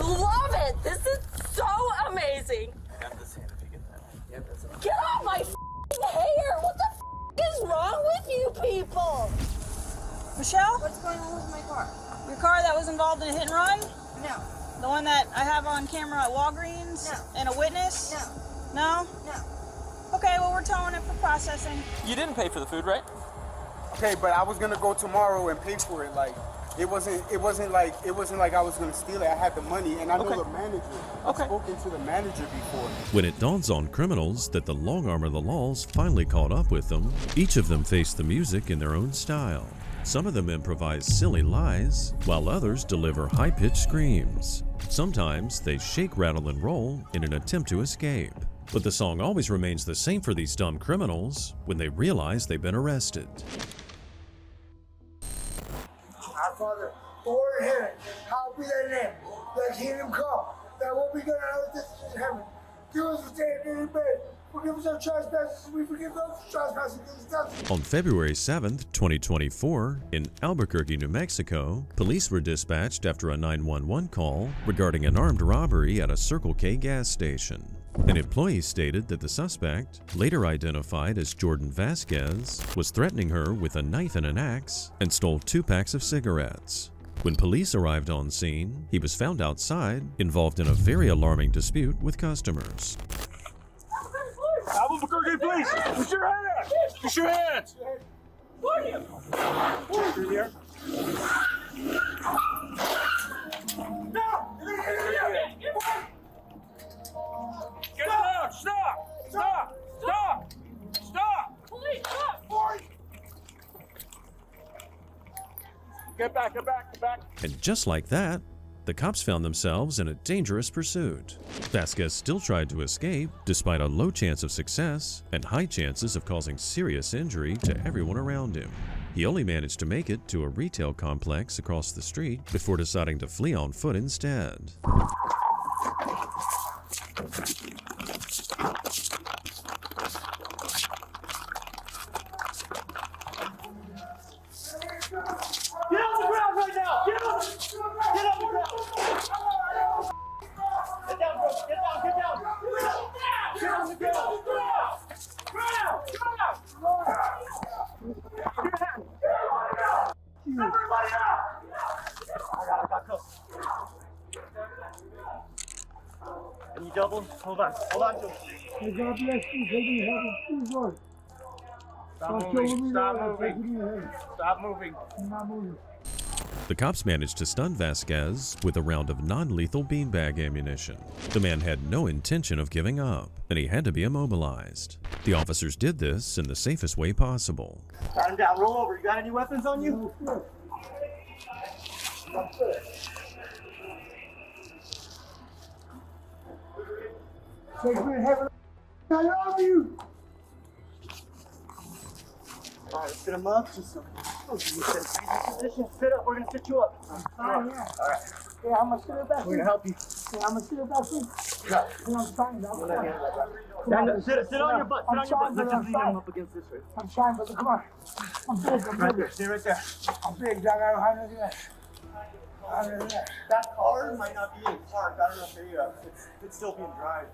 love it. This is so amazing. Got this hand if you get that. Yep, that's it. Get off my hair. What the is wrong with you people? Michelle? What's going on with my car? Your car that was involved in a hit and run? No. The one that I have on camera at Walgreens? No. And a witness? No. No? No. Okay, well, we're towing it for processing. You didn't pay for the food, right? Okay, but I was gonna go tomorrow and pay for it. Like, it wasn't like I was gonna steal it. I had the money, and I know the manager. I've spoken to the manager before. When it dawns on criminals that the long arm of the law's finally caught up with them, each of them face the music in their own style. Some of them improvise silly lies, while others deliver high-pitched screams. Sometimes they shake, rattle, and roll in an attempt to escape. But the song always remains the same for these dumb criminals when they realize they've been arrested. Our Father, who art in heaven, hallowed be thy name. Thy kingdom come, thy will be done on earth as it is in heaven. Give us this day our daily bread. Forgive us our trespasses, as we forgive those who trespass against us. On February 7th, 2024, in Albuquerque, New Mexico, police were dispatched after a 911 call regarding an armed robbery at a Circle K gas station. An employee stated that the suspect, later identified as Jordan Vasquez, was threatening her with a knife and an axe and stole 2 packs of cigarettes. When police arrived on scene, he was found outside, involved in a very alarming dispute with customers. Albuquerque, please! Put your hands! Put your hands! What are you? Through here. No! Get down! Stop! Stop! Stop! Stop! Police, stop! Get back! Get back! Get back! And just like that, the cops found themselves in a dangerous pursuit. Vasquez still tried to escape, despite a low chance of success and high chances of causing serious injury to everyone around him. He only managed to make it to a retail complex across the street before deciding to flee on foot instead. Get on the ground right now! Get on! Get on the ground! Get down, bro! Get down! Get down! Get on the ground! Everybody out! I got cuffs. And you double? Hold on to him. May God bless you. Take me heaven. Please, Lord. Stop moving. Stop moving. Stop moving. I'm not moving. The cops managed to stun Vasquez with a round of non-lethal beanbag ammunition. The man had no intention of giving up, and he had to be immobilized. The officers did this in the safest way possible. Got him down. Roll over. You got any weapons on you? Take me to heaven. I love you. All right, let's get him up. Just position. Sit up. We're gonna sit you up. Fine, yeah. All right. Yeah, I'm gonna sit it back. We're gonna help you. Yeah, I'm gonna sit it back. Yeah. Yeah, I'm fine. I'm fine. Stand up. Sit on your butt. Sit on your butt. Let's just lean fine. him up against this way. I'm fine, brother. Come on. I'm big. I'm Right big. there. Stay right there. I'm big, dog. I don't have nothing left. I don't have nothing left. That car might not be in park. I don't know if it's still being drive.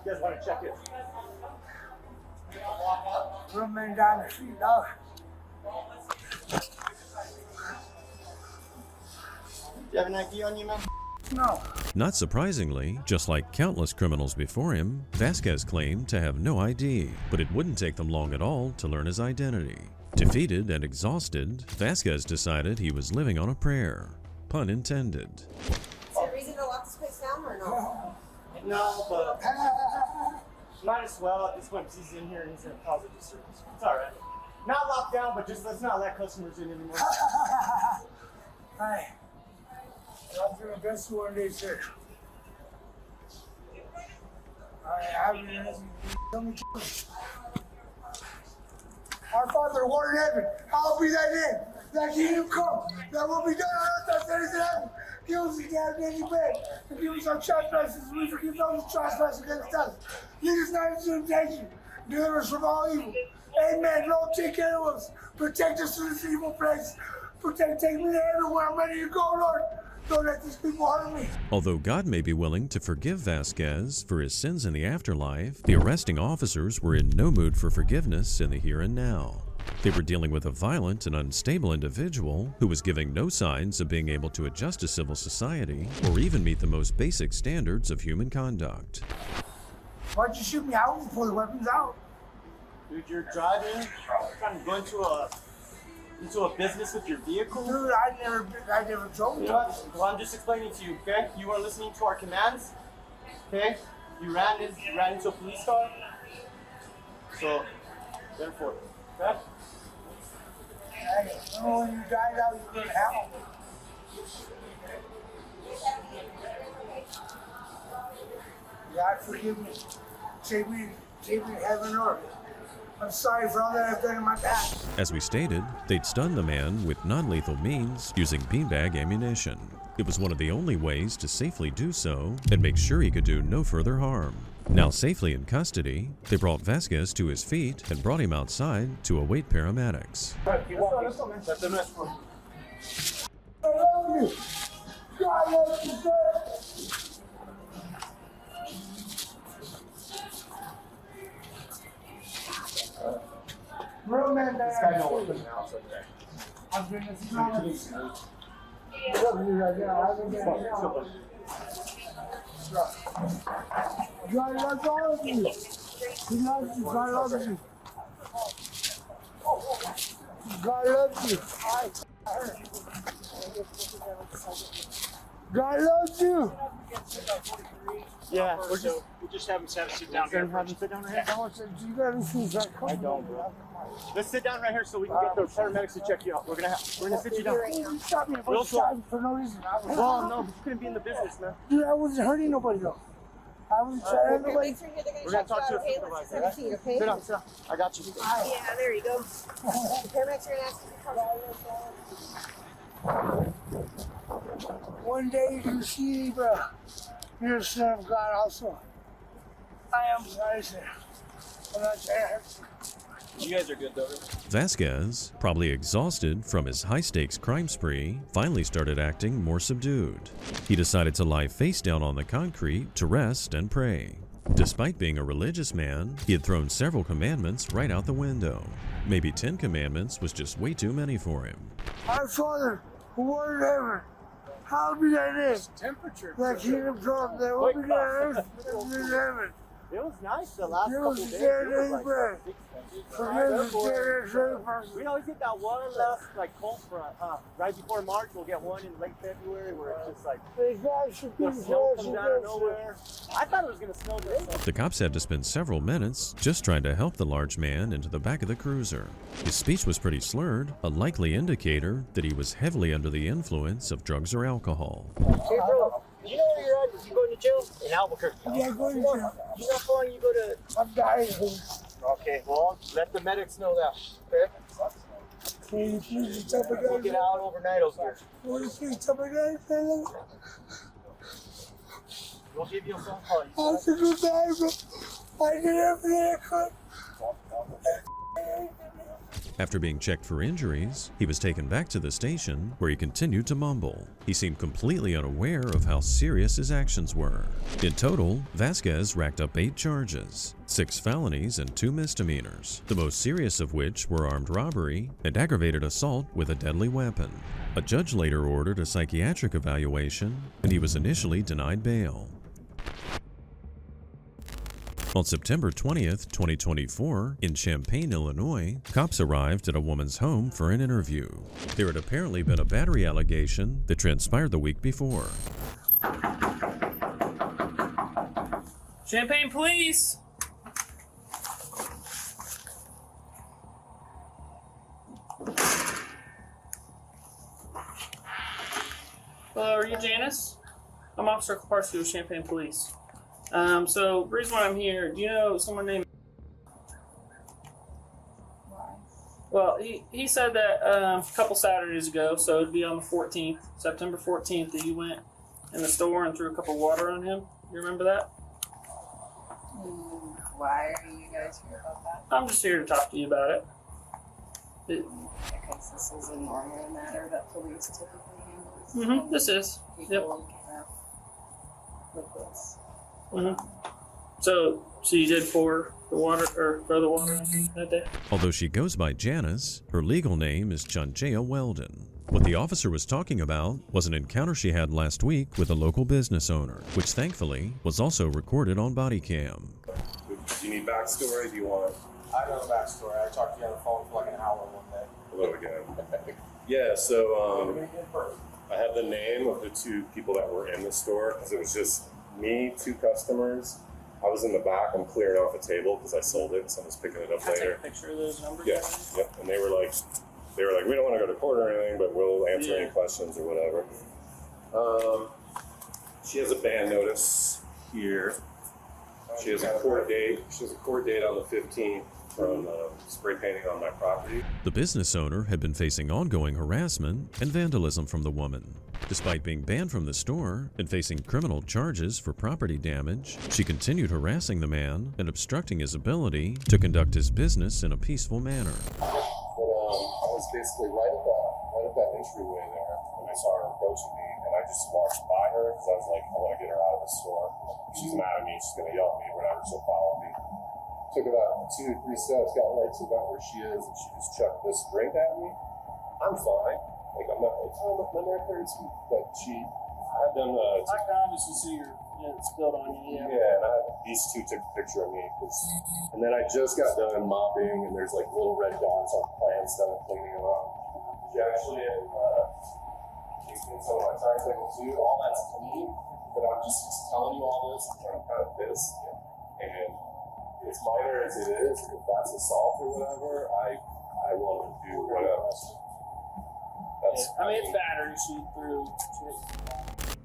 You guys want to check it? Running down the street, dog. Do you have an ID on you, man? No. Not surprisingly, just like countless criminals before him, Vasquez claimed to have no ID, but it wouldn't take them long at all to learn his identity. Defeated and exhausted, Vasquez decided he was living on a prayer. Pun intended. Is there a reason to lock this place down or no? No, but might as well at this point because he's in here and he's in a positive disturbance. It's all right. Not locked down, but just let's not let customers in anymore. Hi. I'll do the best one day, sir. Our Father, who art in heaven, hallowed be thy name. Thy kingdom come, thy will be done on earth as it is in heaven. Give us this day our daily bread, and give us our trespasses, as we forgive those who trespass against us. Lead us not into temptation, deliver us from all evil. Amen. Lord, take care of us. Protect us from this evil place. Take me to heaven where I'm ready to go, Lord. Don't let these people harm me. Although God may be willing to forgive Vasquez for his sins in the afterlife, the arresting officers were in no mood for forgiveness in the here and now. They were dealing with a violent and unstable individual who was giving no signs of being able to adjust to civil society or even meet the most basic standards of human conduct. Why'd you shoot me? I won't pull the weapons out. Dude, you're driving, trying to go into a business with your vehicle. Dude, I never drove. You know what? Well, I'm just explaining to you, okay? You weren't listening to our commands, okay? You ran into a police car. So, therefore, okay? Oh, when you died out, you were in hell. God forgive me. Take me to heaven or earth. I'm sorry for all that I've done in my past. As we stated, they'd stunned the man with non-lethal means using beanbag ammunition. It was one of the only ways to safely do so and make sure he could do no further harm. Now safely in custody, they brought Vasquez to his feet and brought him outside to await paramedics. That's the next one. I love you. God loves you, sir. Real man, This guy don't work in the house up there. I've been this long. I love you right now. I haven't been here now. God loves all of you. He loves you. God loves you. God loves you. God loves you. Yeah, we just have him sit down here. Have him sit down right here. You gotta see that. I don't, bro. Let's sit down right here so we can get the paramedics to check you out. We're gonna sit you down. You shot me for no reason. Well, no, you couldn't be in the business, man. Dude, I wasn't hurting nobody though. I wasn't trying to hurt nobody. We're gonna talk to a supervisor. Right? Sit down, sit down. I got you. Yeah, there you go. The paramedics are gonna ask you to One day you see, bro. You're a son of God also. I am sorry, sir. I'm not trying to hurt you. You guys are good, though. Vasquez, probably exhausted from his high-stakes crime spree, finally started acting more subdued. He decided to lie face down on the concrete to rest and pray. Despite being a religious man, he had thrown several commandments right out the window. Maybe 10 commandments was just way too many for him. Our Father, who art in heaven, hallowed be thy name. Temperature. Thy kingdom come, thy will be done on earth as in heaven. It was nice the last Give couple us days. this It day was daily like bread. 6 Forgive us our trespasses. We always get that one last cold front, right before March. We'll get one in late February where it's just like May God should be the snow blessed comes out of nowhere. I thought it was gonna snow this. The cops had to spend several minutes just trying to help the large man into the back of the cruiser. His speech was pretty slurred, a likely indicator that he was heavily under the influence of drugs or alcohol. Hey bro, you know where you're at? You going to jail? In Albuquerque. Yeah, go to jail. You know how long you go to? I'm dying. Okay, well, let the medics know that. Okay. Can you please tell me We'll get out overnight over here. Will you please tell me that? We'll give you a phone call. I have to go die, bro. I did everything I could. After being checked for injuries, he was taken back to the station where he continued to mumble. He seemed completely unaware of how serious his actions were. In total, Vasquez racked up 8 charges, 6 felonies and 2 misdemeanors, the most serious of which were armed robbery and aggravated assault with a deadly weapon. A judge later ordered a psychiatric evaluation, and he was initially denied bail. On September 20th, 2024, in Champaign, Illinois, cops arrived at a woman's home for an interview. There had apparently been a battery allegation that transpired the week before. Champaign police! Hello, are you Janice? I'm Officer Caparcio of Champaign Police. So, the reason why I'm here, do you know someone named... Well, he said that a couple Saturdays ago, so it'd be on the 14th, September 14th, that you went in the store and threw a cup of water on him. You remember that? Why are you guys here about that? I'm just here to talk to you about it. Because this is a normal matter that police typically handle. Mm-hmm. This is. Yep. People can have liquids. Mm-hmm. So you did pour the water or throw the water in that day? Although she goes by Janice, her legal name is Chanjea Weldon. What the officer was talking about was an encounter she had last week with a local business owner, which thankfully was also recorded on body cam. Do you need backstory? Do you want? I know the backstory. I talked to you on the phone for like an hour one day. Hello again. Yeah, so I have the name of the two people that were in the store because it was just me, two customers. I was in the back. I'm clearing off a table because I sold it and someone's picking it up I'll later. take a picture of those numbers. Yeah, yep. And they were like, we don't want to go to court or anything, but we'll answer any questions or whatever. She has a ban notice here. She has a court date. She has a court date on the 15th from spray painting on my property. The business owner had been facing ongoing harassment and vandalism from the woman. Despite being banned from the store and facing criminal charges for property damage, she continued harassing the man and obstructing his ability to conduct his business in a peaceful manner. But I was basically right at that entryway there, and I saw her approaching me, and I just walked by her because I was like, I want to get her out of the store. She's mad at me, she's going to yell at me, whatever, she'll follow me. Took about 2 or 3 steps, got right to about where she is, and she just chucked this drink at me. I'm fine. Like, I'm not, my neck hurts, but I had them, I can obviously see it spilled on you. yeah, and these two took a picture of me, and then I just got done mopping, and there's like little red dots on plants that I'm cleaning them up. She actually, in some of my tricycle too, all that's clean, but I'm just telling you all this, I'm kind of pissed, and as minor as it is, if that's assault or whatever, I will do whatever. I mean, it's battery. She threw.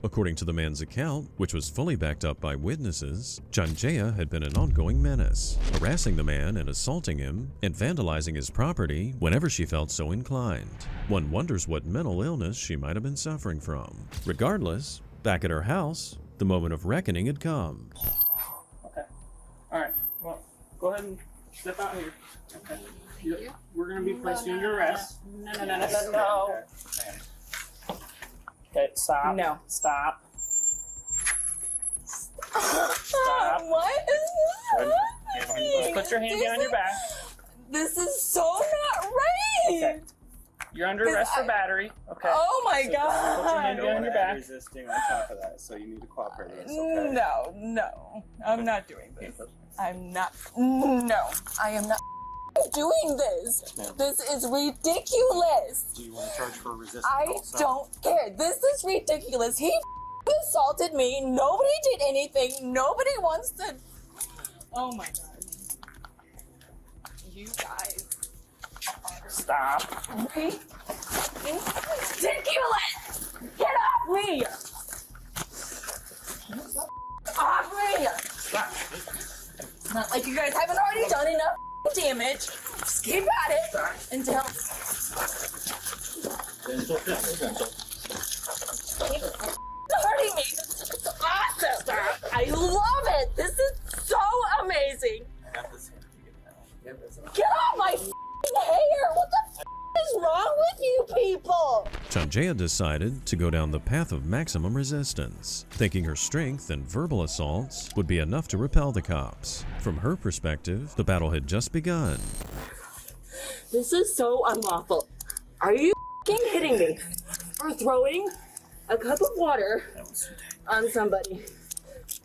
According to the man's account, which was fully backed up by witnesses, Chanjea had been an ongoing menace, harassing the man and assaulting him and vandalizing his property whenever she felt so inclined. One wonders what mental illness she might have been suffering from. Regardless, back at her house, the moment of reckoning had come. Okay. All right. Well, go ahead and step out here. Okay. We're going to be placing you under arrest. No. Okay, stop. No. Stop. Stop. What is this happening? Put your hand behind your back. This is so not right. Okay. You're under arrest for battery. Okay. Oh my Put your hand God. behind your back. Resisting on top of that, so you need to cooperate with us, okay? No. I'm not doing this. I'm not. No. I am not doing this. This is ridiculous. Do you want to charge for resistance I also? don't care. This is ridiculous. He assaulted me. Nobody did anything. Nobody wants to. Oh my God. You guys. Stop. Ridiculous. Get off me. Off me. Stop. It's not like you guys haven't already done enough damage. Just keep at it until. Hurting me. It's awesome. I love it. This is so amazing. Get off my hair. What the is wrong with you people? Chanjea decided to go down the path of maximum resistance, thinking her strength and verbal assaults would be enough to repel the cops. From her perspective, the battle had just begun. This is so unlawful. Are you hitting me for throwing a cup of water on somebody?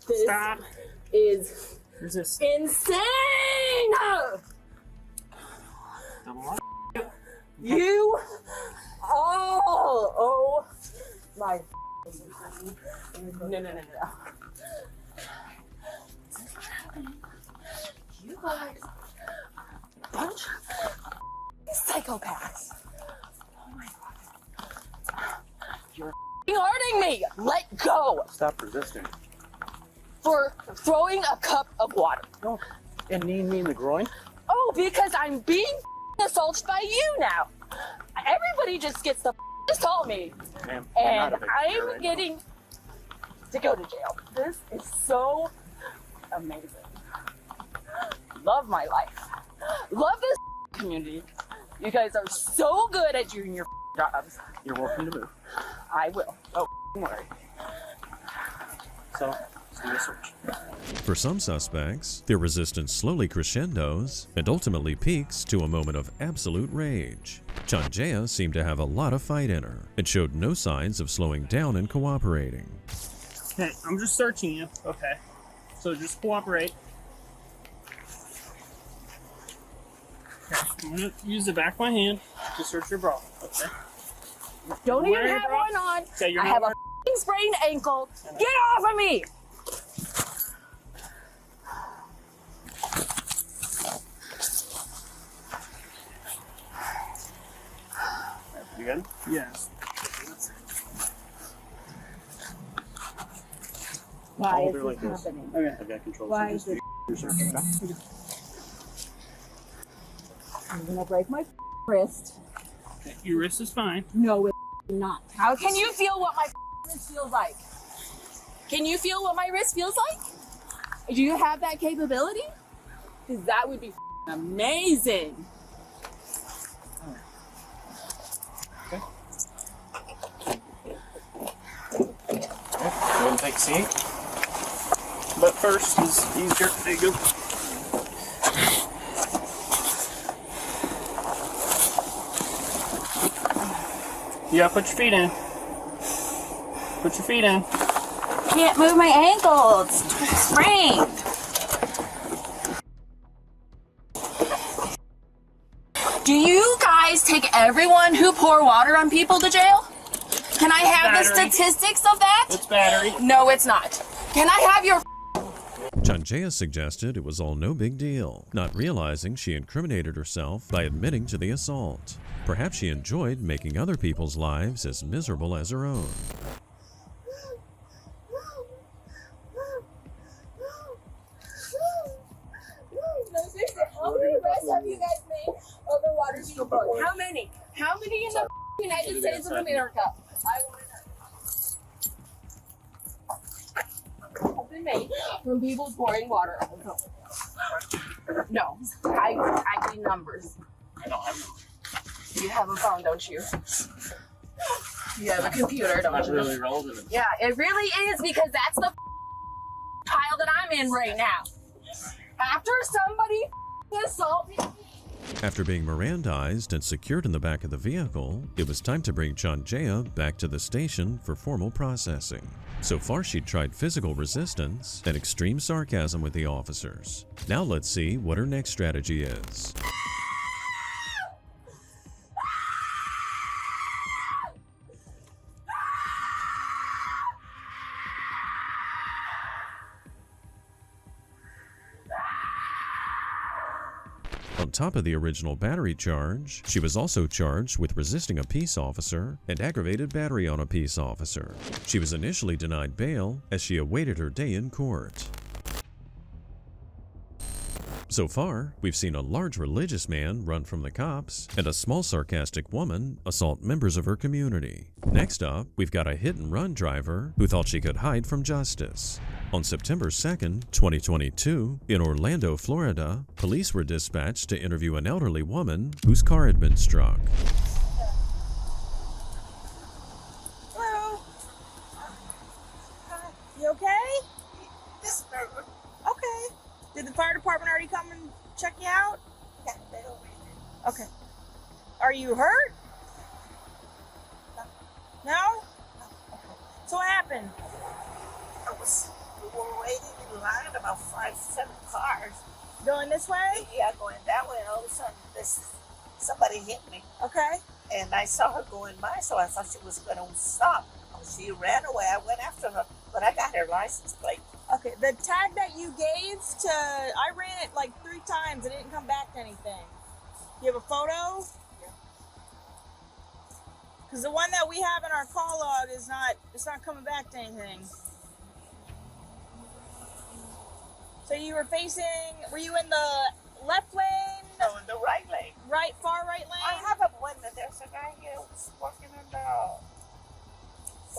This Stop. is Resist. insane! You oh my no. You guys bunch of psychopaths. Oh my God. You're hurting me. Let go. Stop resisting. For throwing a cup of water. Oh, and knee me in the groin? Oh, because I'm being assaulted by you now. Everybody just gets to assault me. Ma'am, And I'm getting to go to jail. This is so amazing. Love my life. Love this community. You guys are so good at doing your jobs. You're welcome to move. I will. Oh, don't worry. So, let's do a search. For some suspects, their resistance slowly crescendos and ultimately peaks to a moment of absolute rage. Chanjaya seemed to have a lot of fight in her and showed no signs of slowing down and cooperating. Okay, I'm just searching you. Okay. So just cooperate. Okay, I'm gonna use the back of my hand to search your bra. Okay. Don't You're even wearing have a bra? one on. Okay, you're I not have a wearing- f***ing sprained ankle. Get off of me! You good? Yes. Why Hold is her this like this. happening? Okay. I've got control. Why So is just this? your search, okay? I'm gonna break my wrist. Okay, your wrist is fine. No, it's not. How can you feel what my wrist feels like? Can you feel what my wrist feels like? Do you have that capability? Because that would be amazing. Go and take a seat. But first, use your. There you go. Yeah, put your feet in. Put your feet in. Can't move my ankle. It's sprained. Do you guys take everyone who pour water on people to jail? Can I have the Battery. statistics of that? It's battery. No, it's not. Can I have your Chanjaya suggested it was all no big deal, not realizing she incriminated herself by admitting to the assault. Perhaps she enjoyed making other people's lives as miserable as her own. How many arrests have you guys made over water being poured? How many? How many in the United States of America? I want to know. Have been made from people pouring water on the public. No, I need numbers. I don't have. You have a phone, don't you? You have a computer, don't Not you? really relevant. Yeah, it really is because that's the pile that I'm in right now. After somebody assaulted me. After being Mirandized and secured in the back of the vehicle, it was time to bring Chanjaya back to the station for formal processing. So far, she'd tried physical resistance and extreme sarcasm with the officers. Now let's see what her next strategy is. On top of the original battery charge, she was also charged with resisting a peace officer and aggravated battery on a peace officer. She was initially denied bail as she awaited her day in court. So far, we've seen a large religious man run from the cops and a small sarcastic woman assault members of her community. Next up, we've got a hit-and-run driver who thought she could hide from justice. On September 2nd, 2022, in Orlando, Florida, police were dispatched to interview an elderly woman whose car had been struck. Hello. Hi. You okay? This burger. Okay. Did the fire department already come and check you out? Yeah, they don't read it. Okay. Are you hurt? No? So what happened? We were waiting in line about 5-7 cars. Going this way? Yeah, going that way. All of a sudden, somebody hit me. Okay. And I saw her going by, so I thought she was going to stop. She ran away. I went after her, but I got her license plate. Okay. The tag that you gave to, I ran it like 3 times. It didn't come back to anything. You have a photo? Yeah. Because the one that we have in our call log is not, it's not coming back to anything. So you were were you in the left lane? No, in the right lane. Far right lane? I have a appointment. There's a guy here who's working on the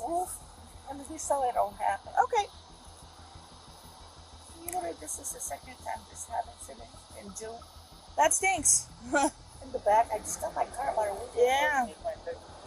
roof, and he saw it all happen. Okay. You know, this is the second time this happens in June. That stinks. In the back, I just got my car by a week. Yeah.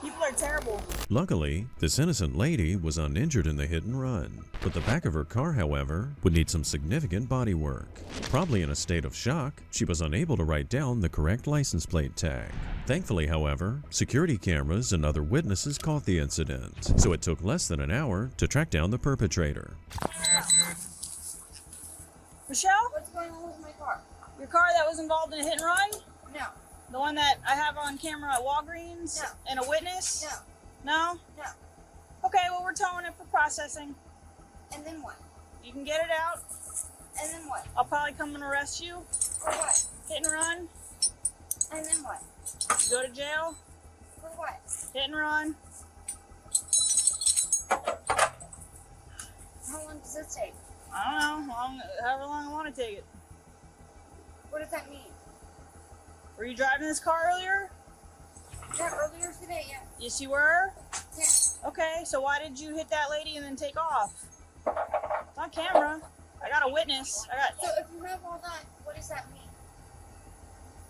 People are terrible. Luckily, this innocent lady was uninjured in the hit and run, but the back of her car, however, would need some significant body work. Probably in a state of shock, she was unable to write down the correct license plate tag. Thankfully, however, security cameras and other witnesses caught the incident, so it took less than an hour to track down the perpetrator. Michelle? What's going on with my car? Your car that was involved in a hit and run? No. The one that I have on camera at Walgreens? No. And a witness? No. No? No. Okay, well, we're towing it for processing. And then what? You can get it out. And then what? I'll probably come and arrest you. For what? Hit and run. And then what? Go to jail. For what? Hit and run. How long does this take? I don't know. However long I want to take it. What does that mean? Were you driving this car earlier? Yeah, earlier today, yeah. Yes, you were? Yeah. Okay, so why did you hit that lady and then take off? It's on camera. I got a witness. So if you have all that, what does that mean?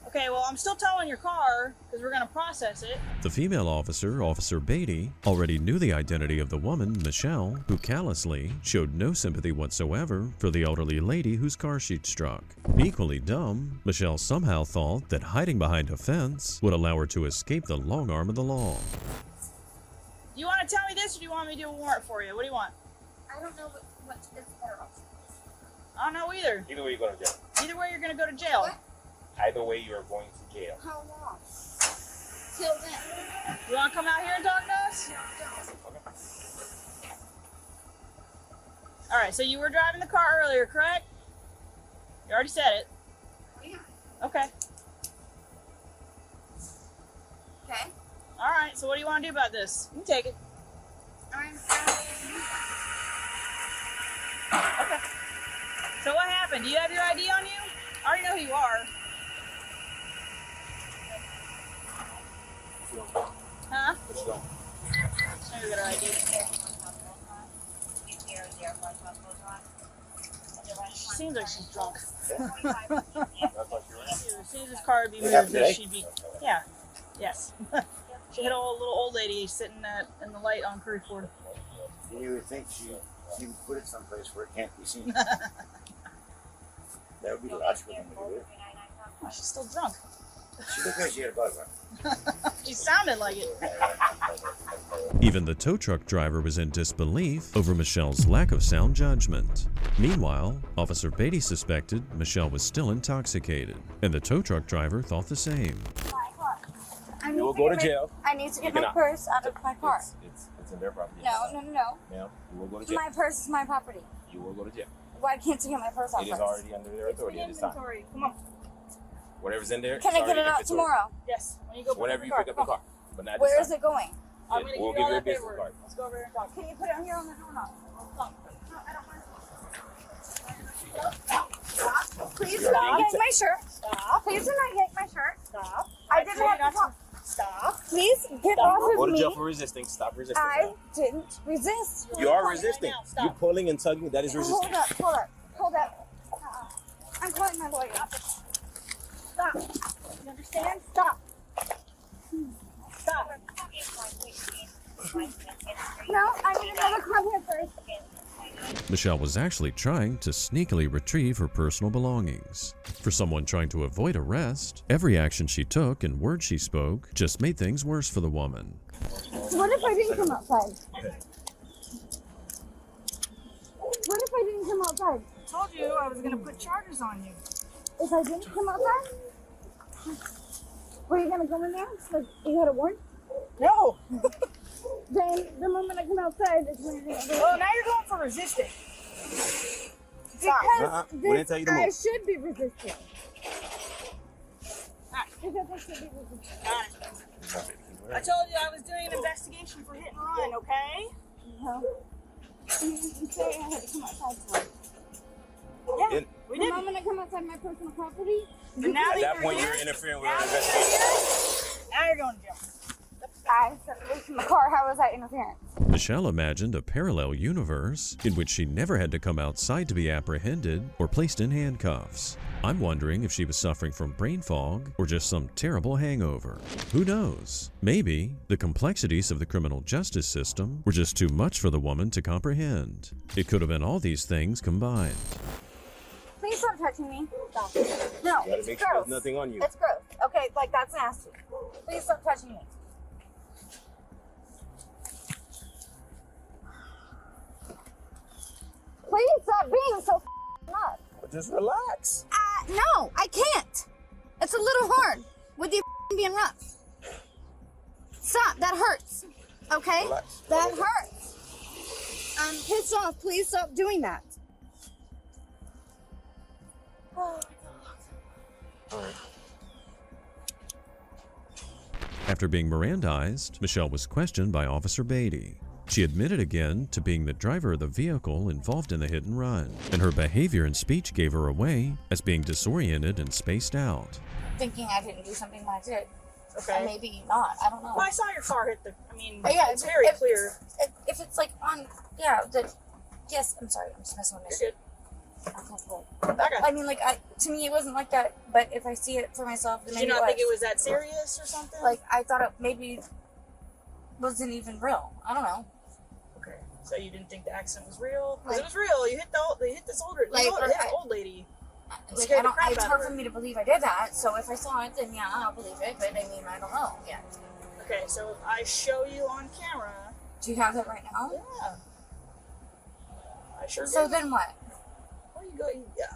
Okay, well, I'm still towing your car because we're going to process it. The female officer, Officer Beatty, already knew the identity of the woman, Michelle, who callously showed no sympathy whatsoever for the elderly lady whose car she'd struck. Equally dumb, Michelle somehow thought that hiding behind a fence would allow her to escape the long arm of the law. Do you want to tell me this or do you want me to do a warrant for you? What do you want? I don't know what it's for. I don't know either. Either way, you're going to jail. Either way, you're going to go to jail. What? Either way, you are going to jail. How long? Till then. You want to come out here and talk to us? Okay. All right, so you were driving the car earlier, correct? You already said it. Yeah. Okay. Okay. All right, so what do you want to do about this? You can take it. Okay. So what happened? Do you have your ID on you? I already know who you are. Huh? Let's go. Maybe we got our ID. She seems like she's drunk. As soon as this car would be moved, she'd be. Yeah. Yes. She hit a little old lady sitting in the light on Curry Ford. You would think she would put it someplace where it can't be seen. That would be the logical thing to do. Oh, she's still drunk. She looked like she had a buzz on. She sounded like it. Even the tow truck driver was in disbelief over Michelle's lack of sound judgment. Meanwhile, Officer Beatty suspected Michelle was still intoxicated, and the tow truck driver thought the same. You will go to jail. I need to get my purse out of my car. It's in their property. No. Ma'am, you will go to jail. My purse is my property. You will go to jail. Why can't you get my purse out It is first? already under their authority at this time. Come on. Whatever's in there. Can I get it out tomorrow? Yes. When you go Whenever you pick up the car. But not Where this is it going? I'm going to We'll give you all give you a that business paperwork. card. Let's go over here and talk. Can you put it on here on the doorknob? No, I don't want to. Please do not yank my shirt. Stop. Please do not yank my shirt. Stop. I didn't have to talk. Stop. Please get Stop. off Go of to me. jail for resisting. Stop resisting. I didn't resist. You are resisting. Stop. You pulling and tugging. That is resisting. Hold up. I'm calling my lawyer. Stop. You understand? Stop. Stop. No, I need another car here first. Michelle was actually trying to sneakily retrieve her personal belongings. For someone trying to avoid arrest, every action she took and words she spoke just made things worse for the woman. What if I didn't come outside? What if I didn't come outside? I told you I was going to put charges on you. If I didn't come outside? Were you going to go in there? Like, you had a warrant? No. Then the moment I come outside, it's when you're going to Well, now you're going for resisting. Because We didn't tell you to I move. should be resisting. Because I should be resisting. I told you I was doing an investigation for hit and run, okay? No. You say I had to come outside for it. Yeah, we The did. moment I come outside my personal property, But now At that you're point, here, you're interfering with now our you're investigation. here, now you're going to jail. I stepped away from the car. How was that interference? Michelle imagined a parallel universe in which she never had to come outside to be apprehended or placed in handcuffs. I'm wondering if she was suffering from brain fog or just some terrible hangover. Who knows? Maybe the complexities of the criminal justice system were just too much for the woman to comprehend. It could have been all these things combined. Please stop touching me. Stop. No, You gotta it's make sure gross. there's nothing on you. It's gross. Okay, like that's nasty. Please stop touching me. Please stop being so nuts. Just relax. No, I can't. It's a little hard with you being rough. Stop, that hurts. Okay? Relax. That hurts. I'm pissed off. Please stop doing that. Oh. After being Mirandized, Michelle was questioned by Officer Beatty. She admitted again to being the driver of the vehicle involved in the hit and run, and her behavior and speech gave her away as being disoriented and spaced out. Thinking I didn't do something when I did. Okay. And maybe not. I don't know. Well, I saw your car hit the. I mean, But yeah, it's very clear. If it's like on, yeah, yes, I'm sorry, I'm just messing with this. You're Okay. I mean, like, to me, it wasn't like that. But if I see it for myself, then Did maybe you not it think was. it was that serious or something? Like, I thought it maybe wasn't even real. I don't know. Okay. So you didn't think the accident was real? Because Like- it was real. You hit this older, Like, you hit or an I- old lady. Like, Scared I the don't, crap it's out of hard her. for me to believe I did that. So if I saw it, then yeah, I'll believe it. But I mean, I don't know yet. Okay, so if I show you on camera. Do you have it right now? Yeah. I sure So do. then what? Where you go? Yeah.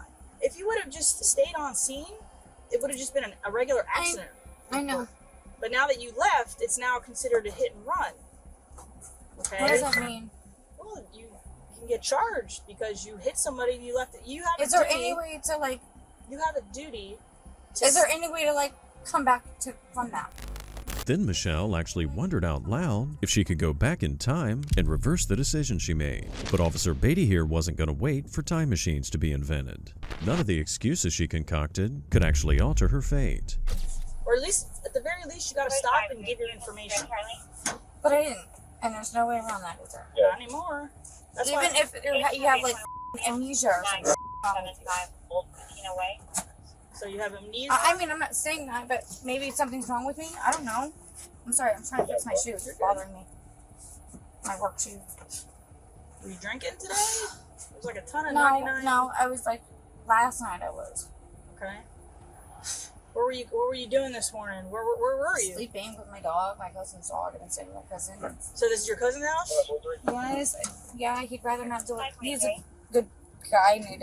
If you would have just stayed on scene, it would have just been a regular accident. I know. But now that you left, it's now considered a hit and run. Okay. What does that mean? Well, you can get charged because you hit somebody. You left it. You have. Is a there duty, any way to like? You have a duty. To Is there any way to like come back from that? Then Michelle actually wondered out loud if she could go back in time and reverse the decision she made. But Officer Beatty here wasn't going to wait for time machines to be invented. None of the excuses she concocted could actually alter her fate. Or at least, at the very least, you got to stop and give your information. But I didn't, and there's no way around that, is there? Not anymore. That's Even why, if you have like amnesia or something. So you have amnesia. I mean, I'm not saying that, but maybe something's wrong with me. I don't know. I'm sorry. I'm trying to fix my shoes. It's bothering me. My work shoes. Were you drinking today? There's like a ton of No, 99. no. I was like last night. I was Okay. What were you doing this morning? Where were you? sleeping with my dog, my cousin's dog. I've been staying with my cousin. So this is your cousin's house? Yes. Yeah. He'd rather not do it. He's a good guy. He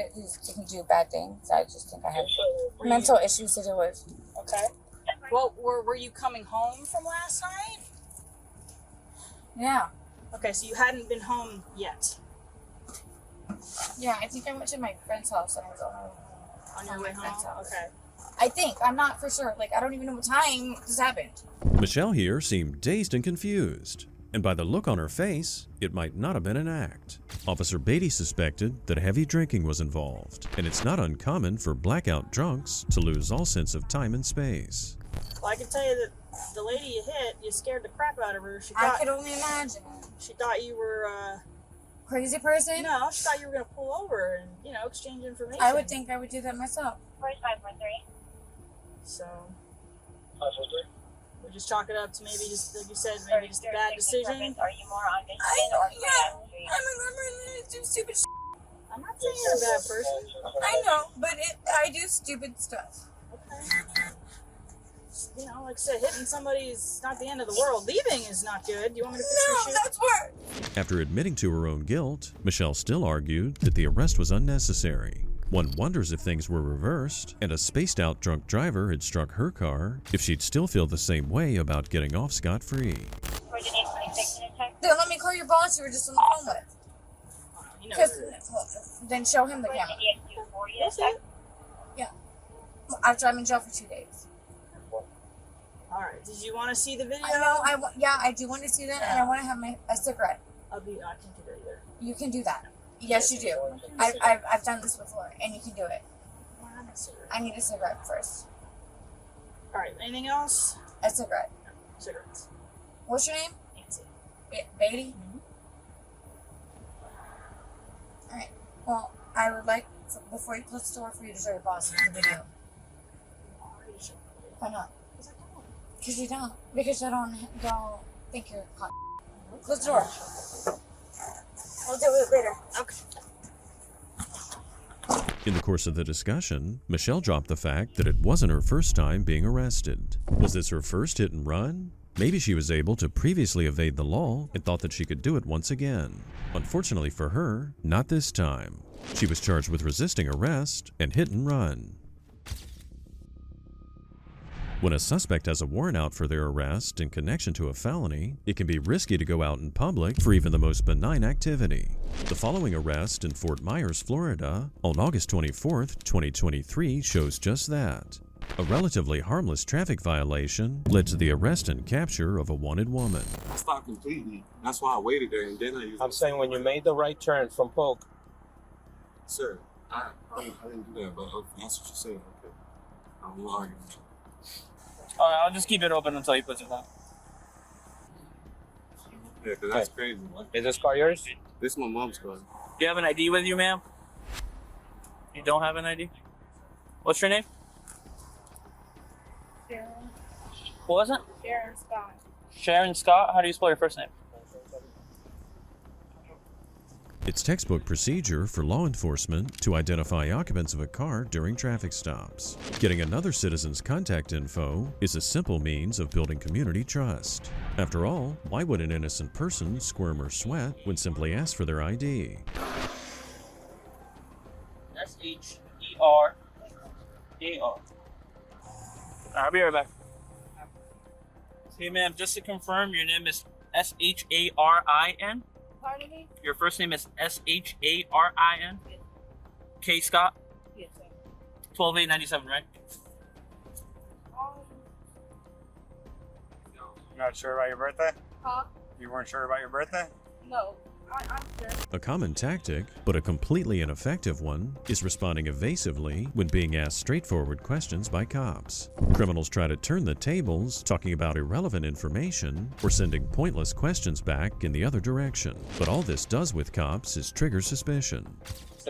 can do bad things. I just think I have mental issues to deal with. Okay. Well, were you coming home from last night? Yeah. Okay, so you hadn't been home yet. Yeah. I think I went to my friend's house and I was On your way home? Okay. I think. I'm not for sure. Like, I don't even know what time this happened. Michelle here seemed dazed and confused, and by the look on her face, it might not have been an act. Officer Beatty suspected that heavy drinking was involved, and it's not uncommon for blackout drunks to lose all sense of time and space. Well, I can tell you that the lady you hit, you scared the crap out of her. I could only imagine. She thought you were, Crazy person? No, she thought you were going to pull over and, exchange information. I would think I would do that myself. So, we'll just chalk it up to maybe just, like you said, maybe just a bad decision. Are you more on I'm remembering that I do stupid shit. I'm not saying you're a bad person. I know, but I do stupid stuff. Like I said, hitting somebody is not the end of the world. Leaving is not good. Do you want me to fix your shoe? That's worse. After admitting to her own guilt, Michelle still argued that the arrest was unnecessary. One wonders if things were reversed and a spaced-out drunk driver had struck her car, if she'd still feel the same way about getting off scot-free. Then let me call your boss you were just on the phone with. Because then show him the camera. Yeah. After I'm in jail for 2 days. All right. Did you want to see the video? I know. I do want to see that, and I want to have a cigarette. I can't do that either. You can do that. Yes, you do. I've done this before, and you can do it. I need a cigarette first. All right. Anything else? A cigarette. Cigarettes. What's your name? Beatty? Alright. Well, I would like, before you close the door, for you to show your boss the video. Why not? Because you don't. Because I don't think you're caught. Close the door. I'll do it later. Okay. In the course of the discussion, Michelle dropped the fact that it wasn't her first time being arrested. Was this her first hit and run? Maybe she was able to previously evade the law and thought that she could do it once again. Unfortunately for her, not this time. She was charged with resisting arrest and hit and run. When a suspect has a warrant out for their arrest in connection to a felony, it can be risky to go out in public for even the most benign activity. The following arrest in Fort Myers, Florida, on August 24th, 2023 shows just that. A relatively harmless traffic violation led to the arrest and capture of a wanted woman. I stopped completely. That's why I waited there, and then I'm saying when you made the right turn from Polk. Sir, I didn't do that, but that's what you said. Okay. I'm arguing. All right, I'll just keep it open until he puts it down. Yeah, because that's crazy. Is this car yours? This is my mom's car. Do you have an ID with you, ma'am? You don't have an ID? What's your name? Sharon. What was it? Sharon Scott. Sharon Scott? How do you spell your first name? It's textbook procedure for law enforcement to identify occupants of a car during traffic stops. Getting another citizen's contact info is a simple means of building community trust. After all, why would an innocent person squirm or sweat when simply asked for their ID? S-H-E-R-A-R. I'll be right back. Hey, ma'am, just to confirm, your name is S-H-A-R-I-N? Pardon me? Your first name is S-H-A-R-I-N? Yes. K. Scott? Yes, sir. 12-8-97, right? You're not sure about your birthday? Huh? You weren't sure about your birthday? No, I'm sure. A common tactic, but a completely ineffective one, is responding evasively when being asked straightforward questions by cops. Criminals try to turn the tables, talking about irrelevant information or sending pointless questions back in the other direction. But all this does with cops is trigger suspicion.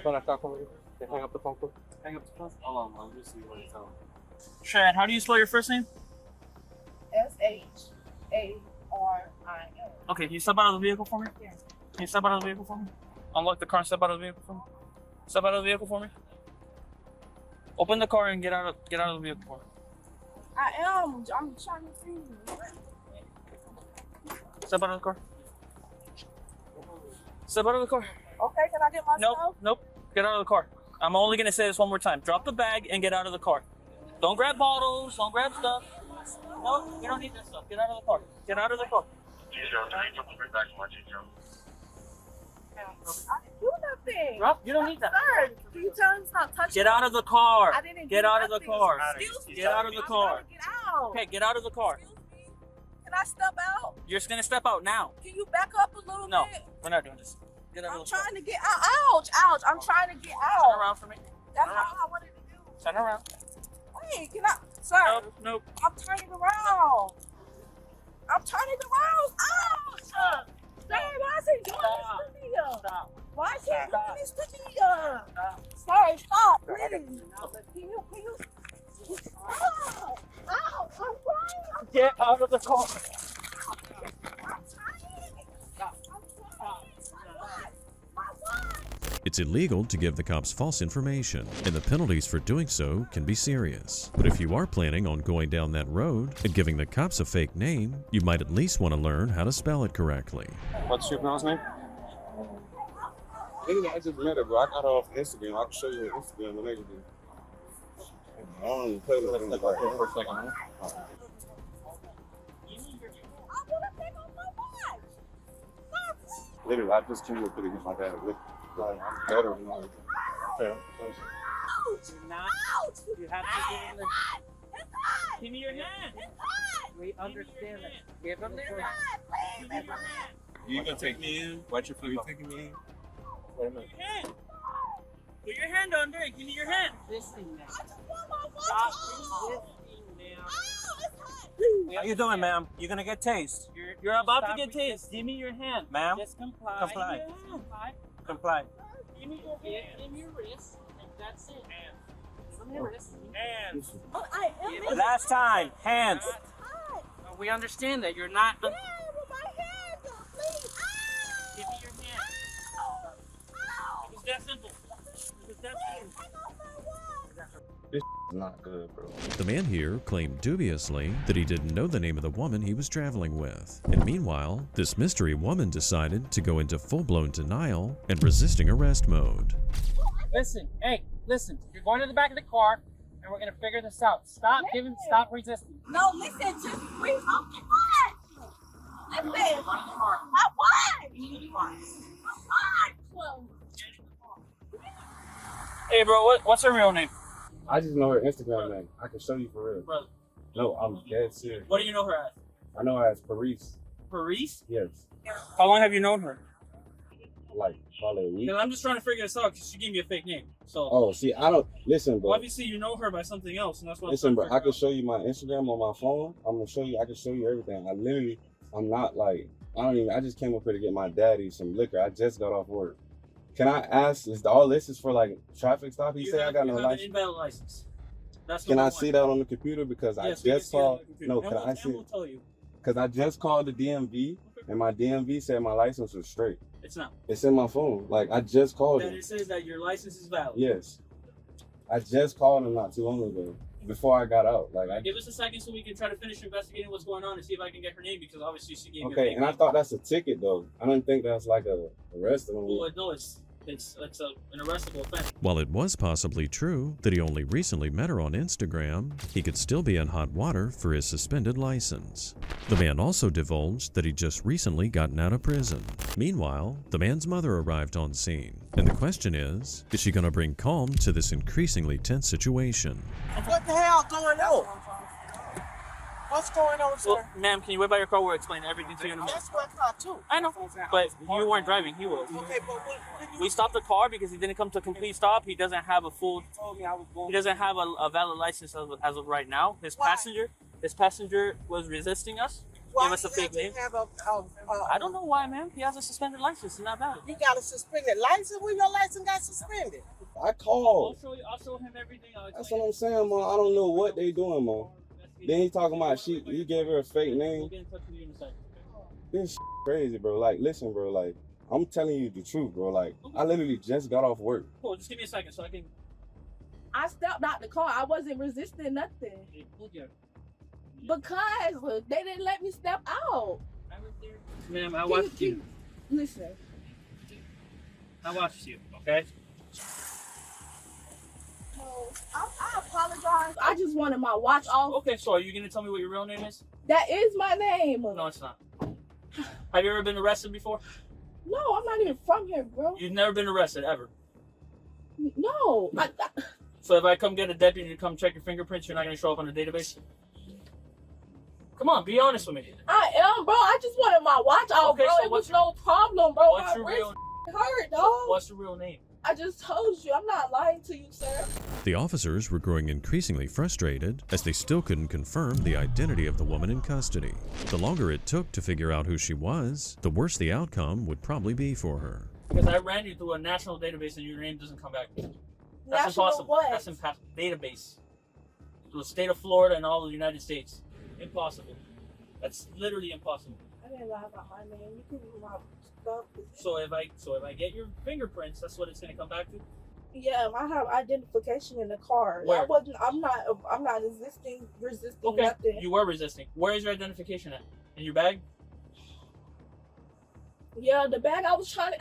Hang up the phone. Hang up the phone. Hold on, I'll just see what it's telling. Sharon, how do you spell your first name? S-H-A-R-I-N. Okay, can you step out of the vehicle for me? Yeah. Can you step out of the vehicle for me? Unlock the car and step out of the vehicle for me. Step out of the vehicle for me. Open the car and get out of the vehicle for me. I am. I'm trying to see you. Step out of the car. Step out of the car. Okay, can I get my stuff? Nope. Get out of the car. I'm only gonna say this one more time. Drop the bag and get out of the car. Don't grab bottles. Don't grab stuff. No, you don't need that stuff. Get out of the car. Get out of the car. I didn't do nothing. Rob, you don't need that. Sir, can you tell him stop touching Get out of the car. I didn't Get do out of the nothing. car. Excuse me. Get out of the car. Get out. Okay, get out of the car. Excuse me. Can I step out? You're just gonna step out now. Can you back up a little No, bit? we're not doing this. Get out I'm of the car. trying to get out. Ouch, ouch. I'm trying to get out. Turn around for me. That's Turn all around. I wanted to do. Turn around. Wait, can I? Sir. Nope. I'm turning around. I'm turning around. Ouch. Sir, why is he doing this to me? Stop. Why is he doing Stop. this to me? Stop. Sorry, stop, please. Can you? Ow, ow, I'm trying. Get out of the car. I'm It's illegal to give the cops false information, and the penalties for doing so can be serious. But if you are planning on going down that road and giving the cops a fake name, you might at least want to learn how to spell it correctly. What's your girl's name? Anyway, I just met her, bro. I got her off Instagram. I can show you her Instagram and everything. I don't even play with her for a second. I want to take off my watch. Literally, I just came here to put it against my dad. I'm better than her. You're not. Ouch! You have to give him the. It's hot! Give me your hand. It's hot! We understand that. Give him the It's hand. hot, please! Give me your hand. You gonna take me in? Watch your food. You taking me in? Wait a minute. Hand. Put your hand under it. Give me your hand. This thing now. I just want my watch Stop off! resisting, ma'am. How you doing, ma'am? You're gonna get tased. You're about to get tased. Give me your hand. Ma'am? Just comply. Comply. Comply. Comply. Give me your hand. Give me your wrist. And that's it. Give me your wrist. Hands. Oh, I am. Last time. Hands. We understand that you're not. Yeah, with my hand, please. Give me your hand. It was that simple. It was that simple. This is not good, bro. The man here claimed dubiously that he didn't know the name of the woman he was traveling with. And meanwhile, this mystery woman decided to go into full-blown denial and resisting arrest mode. Listen, hey, listen. You're going to the back of the car, and we're gonna figure this out. Stop stop resisting. No, listen, just breathe. Okay, what? Listen, I what? Hey, bro, what's her real name? I just know her Instagram name. I can show you for real. Brother. No, I'm dead serious. What do you know her as? I know her as Paris. Paris? Yes. How long have you known her? Like probably a week. Because I'm just trying to figure this out because she gave me a fake name. So. Oh, see, I don't listen, bro. Well, obviously, you know her by something else, and that's what. Listen, bro. I can show you my Instagram on my phone. I'm gonna show you. I can show you everything. I'm not like. I just came up here to get my daddy some liquor. I just got off work. Can I ask? Is all this is for like traffic stop? He said I got no license. An invalid license. That's Can I see that on the computer? Because I just called. No, can I see? We'll tell you. Because I just called the DMV and my DMV said my license was straight. It's not. It's in my phone. Like I just called That him. it says that your license is valid. Yes. I just called him not too long ago. Before I got out. Give us a second so we can try to finish investigating what's going on and see if I can get her name because obviously she gave me a Okay, fake and I name. thought that's a ticket though. I didn't think that's like a arrest. Well, no, it's an arrestable offense. While it was possibly true that he only recently met her on Instagram, he could still be in hot water for his suspended license. The man also divulged that he'd just recently gotten out of prison. Meanwhile, the man's mother arrived on scene, and the question is she going to bring calm to this increasingly tense situation? What the hell going on? What's going on, sir? Well, ma'am, can you wait by your car? We'll explain everything to you in a minute. That's my car too. I know, but you weren't driving. He was. Okay, but We stopped the car because he didn't come to a complete stop. He doesn't have a full. He doesn't have a valid license as of right now. His passenger was resisting us. Gave us a fake name. I don't know why, ma'am. He has a suspended license. It's not valid. You got a suspended license? When your license got suspended? I called. I'll show him everything. That's what I'm saying, man. I don't know what they doing, man. Then he talking about he gave her a fake name. We'll get in touch with you in a second. This crazy, bro. Like, listen, bro. Like, I'm telling you the truth, bro. Like, I literally just got off work. Cool. Just give me a second so I can. I stepped out the car. I wasn't resisting nothing. Because they didn't let me step out. Ma'am, I watched you. Listen. I watched you, okay? I apologize. I just wanted my watch off. Okay, so are you going to tell me what your real name is? That is my name. No, it's not. Have you ever been arrested before? No, I'm not even from here, bro. You've never been arrested, ever? No. So if I come get a deputy to come check your fingerprints, you're not going to show up on the database? Come on, be honest with me. I am, bro. I just wanted my watch off, Okay, bro. so It was no problem, bro. What's My your wrist real hurt, dog. What's your real name? I just told you. I'm not lying to you, sir. The officers were growing increasingly frustrated as they still couldn't confirm the identity of the woman in custody. The longer it took to figure out who she was, the worse the outcome would probably be for her. Because I ran you through a national database and your name doesn't come back. That's National impossible. what? That's impossible. Database. The state of Florida and all of the United States. Impossible. That's literally impossible. I didn't lie about my name. You can read my stuff. So if I get your fingerprints, that's what it's gonna come back to. Yeah, I have identification in the car. Where? I'm not resisting Okay. nothing. You were resisting. Where is your identification at? In your bag? Yeah, the bag. I was trying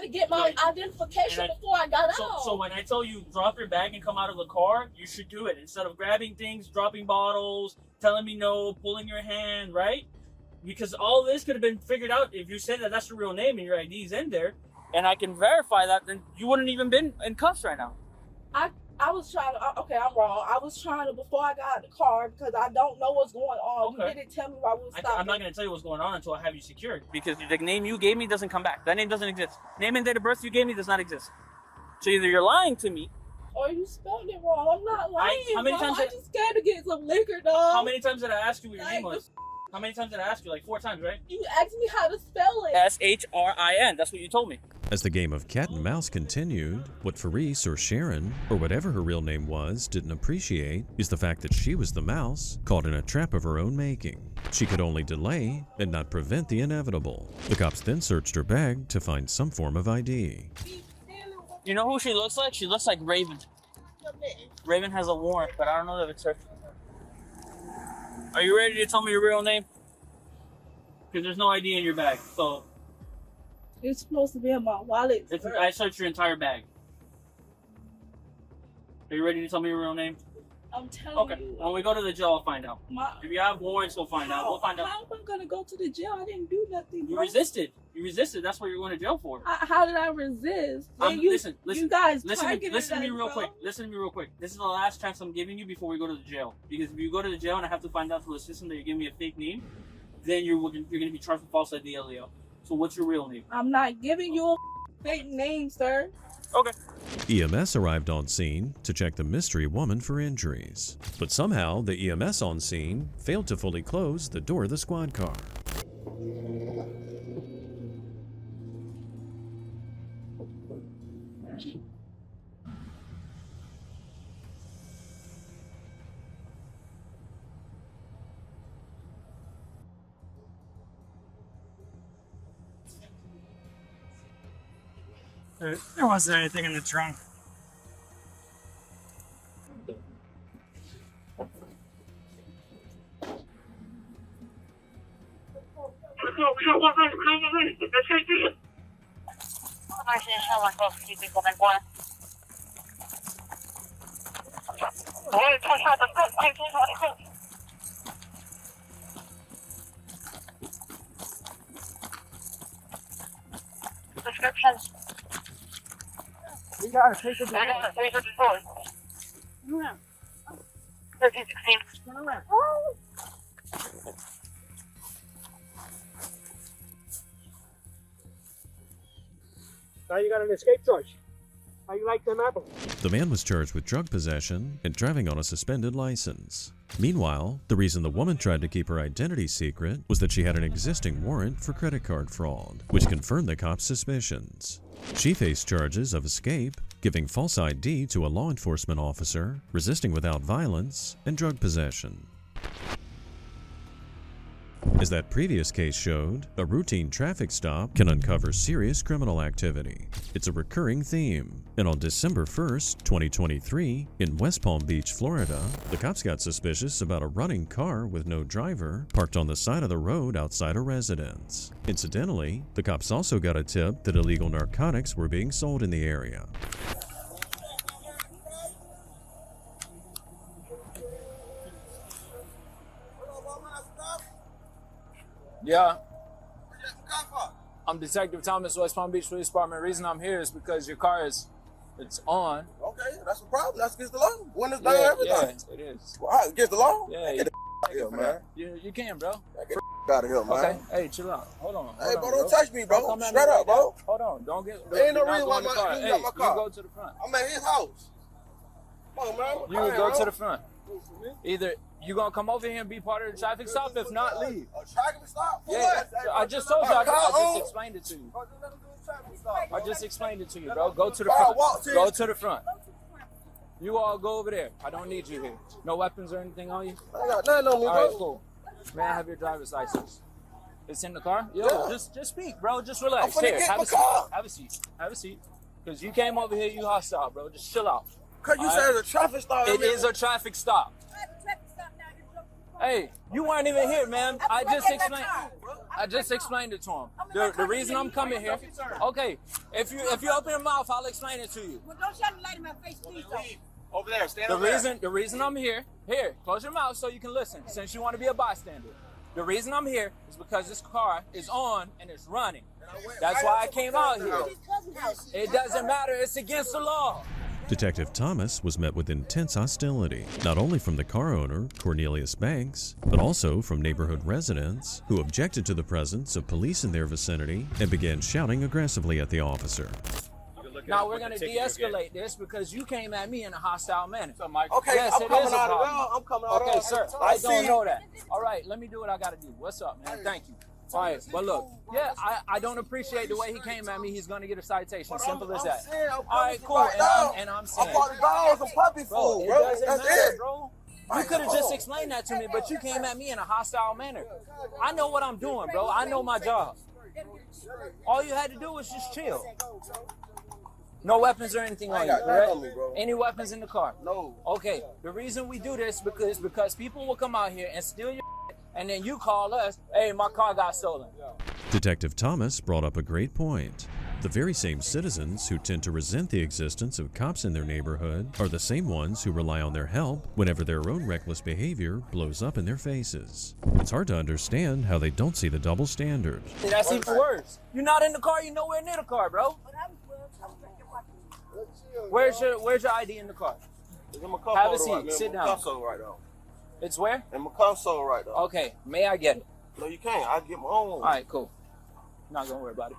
to get my identification before I got out. So when I tell you drop your bag and come out of the car, you should do it instead of grabbing things, dropping bottles, telling me no, pulling your hand, right? Because all this could have been figured out if you said that that's your real name and your ID's in there, and I can verify that, then you wouldn't even been in cuffs right now. I was trying to. Okay, I'm wrong. I was trying to before I got out the car because I don't know what's going on. Okay. You didn't tell me why we were stopping. I'm not going to tell you what's going on until I have you secured because the name you gave me doesn't come back. That name doesn't exist. Name and date of birth you gave me does not exist. So either you're lying to me Or you spelled it wrong. I'm not lying. How many bro. times I did- just scared to get some liquor, dog. How many times did I ask you what your Like, name was? How many times did I ask you? Like 4 times, right? You asked me how to spell it. SHRIN. That's what you told me. As the game of cat and mouse continued, what Faris or Sharon, or whatever her real name was, didn't appreciate is the fact that she was the mouse caught in a trap of her own making. She could only delay and not prevent the inevitable. The cops then searched her bag to find some form of ID. You know who she looks like? She looks like Raven. Raven has a warrant, but I don't know if it's her. Are you ready to tell me your real name? Because there's no ID in your bag, so... It's supposed to be in my wallet. I searched your entire bag. Are you ready to tell me your real name? I'm telling Okay. you. When we go to the jail, I'll find out. If you have warrants, we'll find out. We'll find out. How am I gonna go to the jail? I didn't do nothing. You bro. resisted. You resisted. That's what you're going to jail for. How did I resist? Listen. You guys listen targeted to me us, real bro. quick. Listen to me real quick. This is the last chance I'm giving you before we go to the jail. Because if you go to the jail and I have to find out through the system that you're giving me a fake name, then you're going to be charged with false IDLEO. So what's your real name? I'm not giving you a fake name, sir. Okay. EMS arrived on scene to check the mystery woman for injuries. But somehow, the EMS on scene failed to fully close the door of the squad car. There wasn't anything in the trunk. Descriptions. We gotta take the door. 1316. Turn around. Now you got an escape charge. How you like them apples? The man was charged with drug possession and driving on a suspended license. Meanwhile, the reason the woman tried to keep her identity secret was that she had an existing warrant for credit card fraud, which confirmed the cops' suspicions. She faced charges of escape, giving false ID to a law enforcement officer, resisting without violence, and drug possession. As that previous case showed, a routine traffic stop can uncover serious criminal activity. It's a recurring theme, and on December 1st, 2023, in West Palm Beach, Florida, the cops got suspicious about a running car with no driver parked on the side of the road outside a residence. Incidentally, the cops also got a tip that illegal narcotics were being sold in the area. Yeah. I'm Detective Thomas, West Palm Beach Police Department. The reason I'm here is because your car it's on. Okay, that's a problem. That's against the law. When it's done, Yeah, everything. yeah, it is. Well, against the law? Yeah, Get the out of here, man. You can, bro. Get the out of here, man. Okay, hey, chill out. Hold on. Hey, bro, don't touch me, bro. Don't come at Straight me up, like bro. that. Hold on, don't get. There ain't no do not reason go why in the you car. got Hey, my car. you go to the front. I'm at his house. Come on, man. You go to the front. Either you gonna come over here and be part of the traffic stop, if not, leave. A traffic stop? For Yeah, what? I just told you. I just explained it to you. I just explained it to you, bro. Go to the front. Go to the front. You all go over there. I don't need you here. No weapons or anything on you? I got nothing on me, all right, bro. cool. May I have your driver's license? It's in the car? Yo, Yeah. just speak, bro. Just relax. I'm finna Here, get have my a seat. car. Have a seat. Have a seat. Because you came over here, you hostile, bro. Just chill out. Cause you All said right? it's a traffic stop. It is a traffic stop. Hey, you weren't even here, man. I just explained it to him. The reason I'm coming here. Okay, if you open your mouth, I'll explain it to you. Well, don't shine the light in my face, please. Over there, stand The over there. reason I'm here, close your mouth so you can listen, since you want to be a bystander. The reason I'm here is because this car is on and it's running. That's why I came out here. It doesn't matter, it's against the law. Detective Thomas was met with intense hostility, not only from the car owner, Cornelius Banks, but also from neighborhood residents who objected to the presence of police in their vicinity and began shouting aggressively at the officer. You can Now we're gonna de-escalate this because you came at me in a hostile manner. Okay, yes, I'm it coming is a out of problem. there. I'm coming out of Okay, there. sir. I don't know that. All right, let me do what I gotta do. What's up, man? Thank you. All right, but look, yeah, I don't appreciate the way he came at me. He's gonna get a citation. Simple as that. All right, cool. And I'm saying, I'm part of dogs and puppy food, it bro. doesn't That's matter, it. bro. You could have just explained that to me, but you came at me in a hostile manner. I know what I'm doing, bro. I know my job. All you had to do was just chill. No weapons or anything on you, correct? Any weapons in the car? No. Okay, the reason we do this because people will come out here and steal your and then you call us, hey, my car got stolen. Detective Thomas brought up a great point. The very same citizens who tend to resent the existence of cops in their neighborhood are the same ones who rely on their help whenever their own reckless behavior blows up in their faces. It's hard to understand how they don't see the double standard. That's even worse. You're not in the car, you're nowhere near the car, bro. Where's your ID in the car? It's in my console Have a seat, right now. sit My down. console right now. It's where? In my console right now. Okay, may I get it? No, you can't. I get my own. All right, cool. Not gonna worry about it.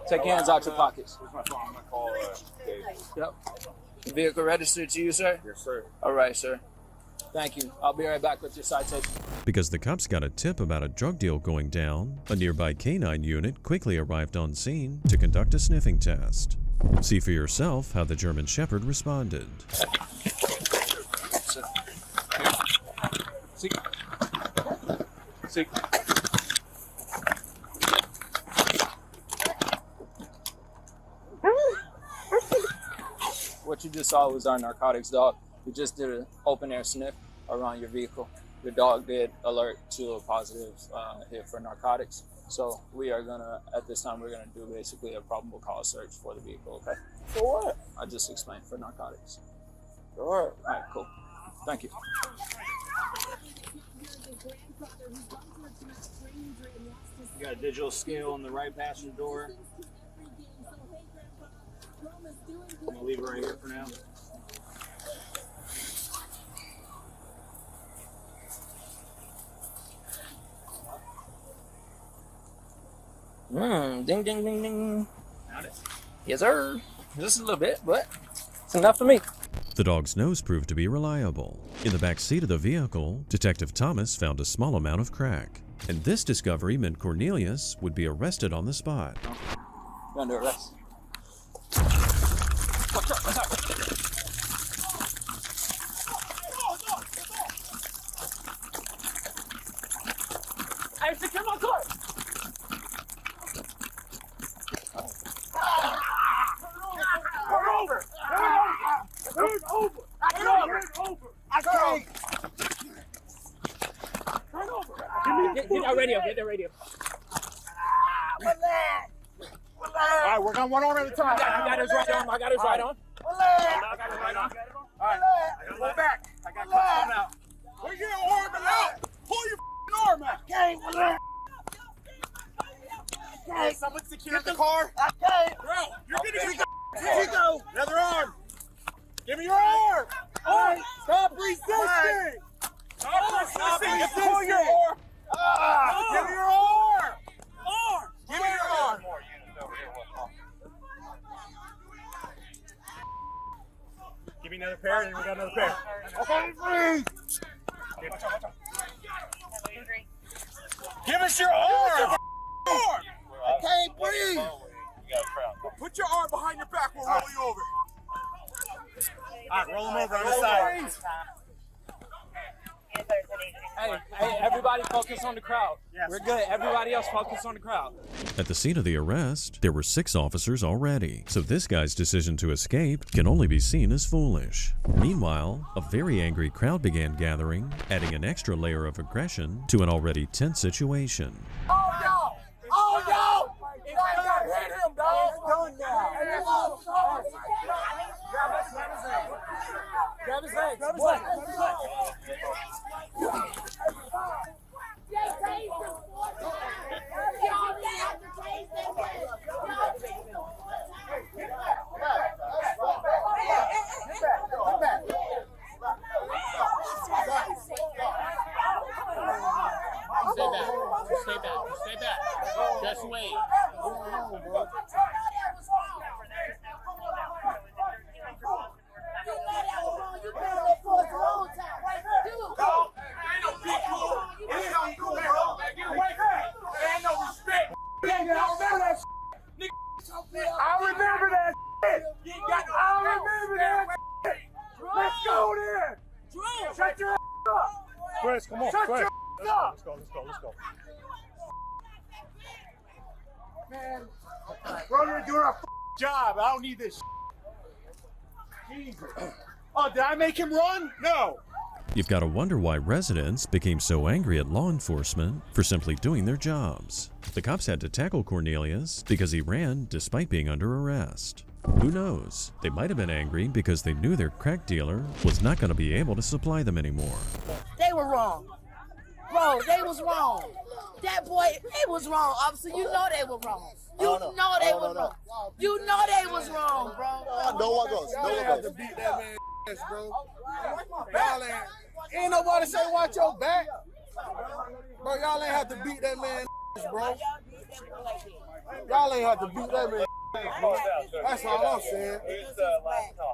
Take your hands out your pockets. Yep. The vehicle registered to you, sir? Yes, sir. All right, sir. Thank you. I'll be right back with your citation. Because the cops got a tip about a drug deal going down, a nearby canine unit quickly arrived on scene to conduct a sniffing test. See for yourself how the German Shepherd responded. See. What you just saw was our narcotics dog. We just did an open air sniff around your vehicle. Your dog did alert to a positive hit for narcotics. So we are gonna, at this time, we're gonna do basically a probable cause search for the vehicle, okay? For what? I just explained, for narcotics. All right. All right, cool. Thank you. You got a digital scale on the right passenger door. I'm gonna leave it right here for now. Ding, ding, ding, ding. Yes, sir. Just a little bit, but it's enough for me. The dog's nose proved to be reliable. In the back seat of the vehicle, Detective Thomas found a small amount of crack. And this discovery meant Cornelius would be arrested on the spot. You're under arrest. Watch out, watch out. Hey, secure my car! Turn over! Turn over! I can't! Turn over! Get that radio, get that radio. Relax! All right, we're going one arm at a time. I got his right on. I got his right on. Relax! I got his right on. All right, go back. I got cuts coming out. Pull your arm out! Pull your arm out! I can't! Relax! Hey, someone secure the car. I can't! Bro, you're gonna get Chico. Another arm. Give me your arm. All right. Stop resisting. Stop resisting. Pull your arm. Give me your arm. Arm. Give me your arm. Give me another pair, and we got another pair. Okay, breathe. Okay, watch out. Give us your arm. Arm. I can't breathe. Put your arm behind your back. We'll roll you over. All right, roll him over on the side. Hey, everybody focus on the crowd. We're good. Everybody else focus on the crowd. At the scene of the arrest, there were 6 officers already, so this guy's decision to escape can only be seen as foolish. Meanwhile, a very angry crowd began gathering, adding an extra layer of aggression to an already tense situation. Oh, no! Oh, no! You gotta hit him, dog! It's done now. Grab his leg. Grab his leg. Stay back. Chris, come on. Shut Chris. your up. Let's go. Man, brother, doing a job. I don't need this. Jesus. Oh, did I make him run? No. You've got to wonder why residents became so angry at law enforcement for simply doing their jobs. The cops had to tackle Cornelius because he ran despite being under arrest. Who knows? They might have been angry because they knew their crack dealer was not going to be able to supply them anymore. They were wrong. Bro, they was wrong. That boy, they was wrong, officer. You know they were wrong. You know they was wrong. You know they was wrong, bro. No one goes. To beat that man ass, bro. Y'all ain't nobody say watch your back. Bro, y'all ain't have to beat that man ass, bro. Y'all ain't have to beat that man ass, bro. That's all I'm saying.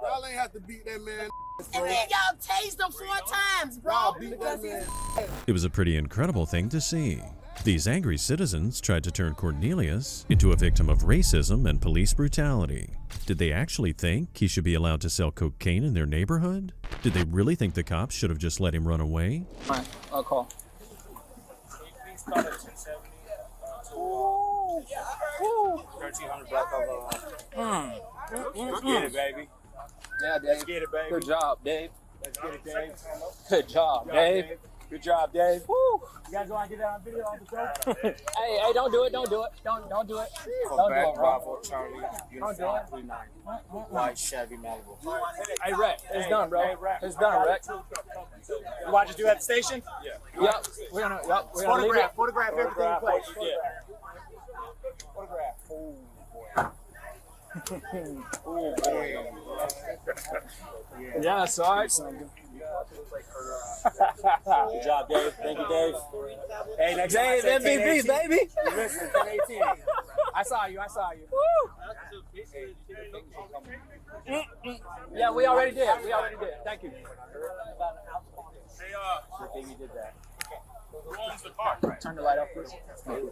Y'all ain't have to beat that man ass, bro. And then y'all tased him 4 times, bro. Y'all beat that man ass. It was a pretty incredible thing to see. These angry citizens tried to turn Cornelius into a victim of racism and police brutality. Did they actually think he should be allowed to sell cocaine in their neighborhood? Did they really think the cops should have just let him run away? All right, I'll call. Ooh. 1300 black Let's get it, baby. Yeah, Dave. Let's get it, baby. Good job, Dave. Let's get it, Dave. Good job, Dave. Good job, Dave. Woo. You guys want to get that on video on the show? Hey, don't do it. Don't do it. Don't do it. Don't do it, bro. Bravo, Charlie, Don't do it. 390. White Chevy Malibu. Hey, Rec. It's done, bro. It's done, Rec. You want to just do that at the station? Yeah. Yep. We're gonna leave it. Photograph everything in place. Yeah. Photograph. Oh boy. Yeah, I saw it. Good job, Dave. Thank you, Dave. Hey, next Dave, time, MVP, baby. Listen, 10-18. I saw you. Woo. Yeah, we already did. Thank you. Good thing you did that. Who owns the car? Turn the light off, please.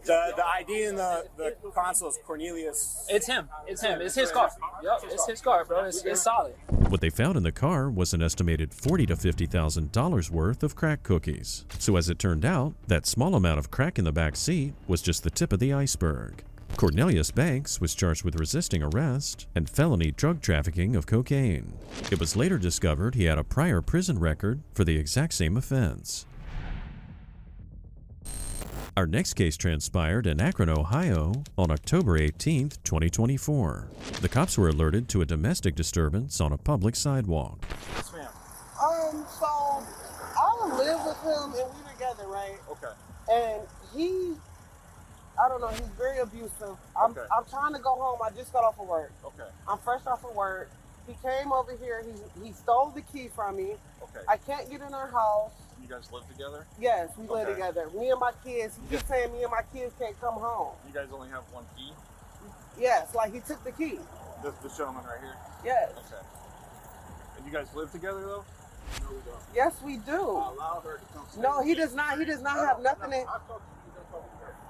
The ID in the console is Cornelius. It's him. It's his car. Yep, it's his car, bro. It's solid. What they found in the car was an estimated $40,000 to $50,000 worth of crack cookies. So as it turned out, that small amount of crack in the back seat was just the tip of the iceberg. Cornelius Banks was charged with resisting arrest and felony drug trafficking of cocaine. It was later discovered he had a prior prison record for the exact same offense. Our next case transpired in Akron, Ohio on October 18, 2024. The cops were alerted to a domestic disturbance on a public sidewalk. Yes, ma'am. So I live with him and we're together, right? Okay. And I don't know, he's very abusive. I'm trying to go home. I just got off of work. Okay. I'm fresh off of work. He came over here. He stole the key from me. Okay. I can't get in our house. You guys live together? Yes, we live together. Me and my kids. He keeps saying me and my kids can't come home. You guys only have one key? Yes, like he took the key. This gentleman right here? Yes. Okay. And you guys live together though? No, we don't. Yes, we do. Allow her to come. No, he does not. He does not have nothing in.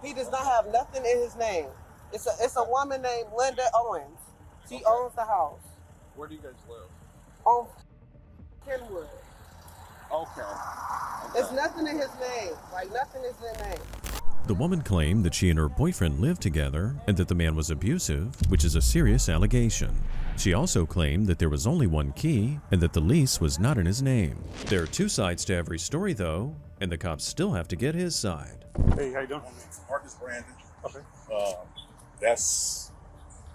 He does not have nothing in his name. It's a woman named Linda Owens. She owns the house. Where do you guys live? On Kenwood. Okay. There's nothing in his name. Like nothing is in his name. The woman claimed that she and her boyfriend lived together and that the man was abusive, which is a serious allegation. She also claimed that there was only one key and that the lease was not in his name. There are two sides to every story, though, and the cops still have to get his side. Hey, how you doing? Marcus Brandon. Okay. That's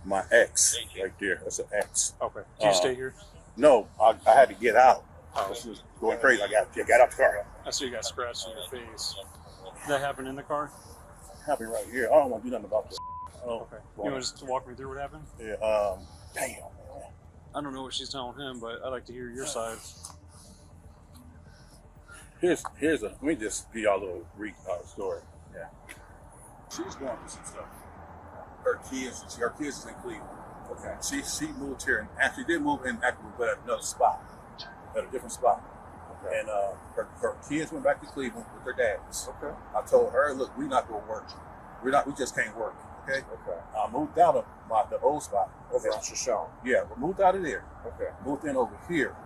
my ex right there. That's an ex. Okay. Do you stay here? No, I had to get out. This was going crazy. I got out the car. I see you got scratches on your face. That happened in the car? Happened right here. I don't want to do nothing about this. Okay. You want to just walk me through what happened? Yeah. Damn. I don't know what she's telling him, but I'd like to hear your side. Let me just give y'all a little story. Yeah. She's going through some stuff. Her kids is in Cleveland. Okay. She moved here and actually did move in Akron, but at another spot, at a different spot. Okay. And her kids went back to Cleveland with their dads. Okay. I told her, look, we're not gonna work. We just can't work. Okay. Okay. I moved out of the old spot. Okay. Shoshone. Yeah, we moved out of there. Okay. Moved in over here.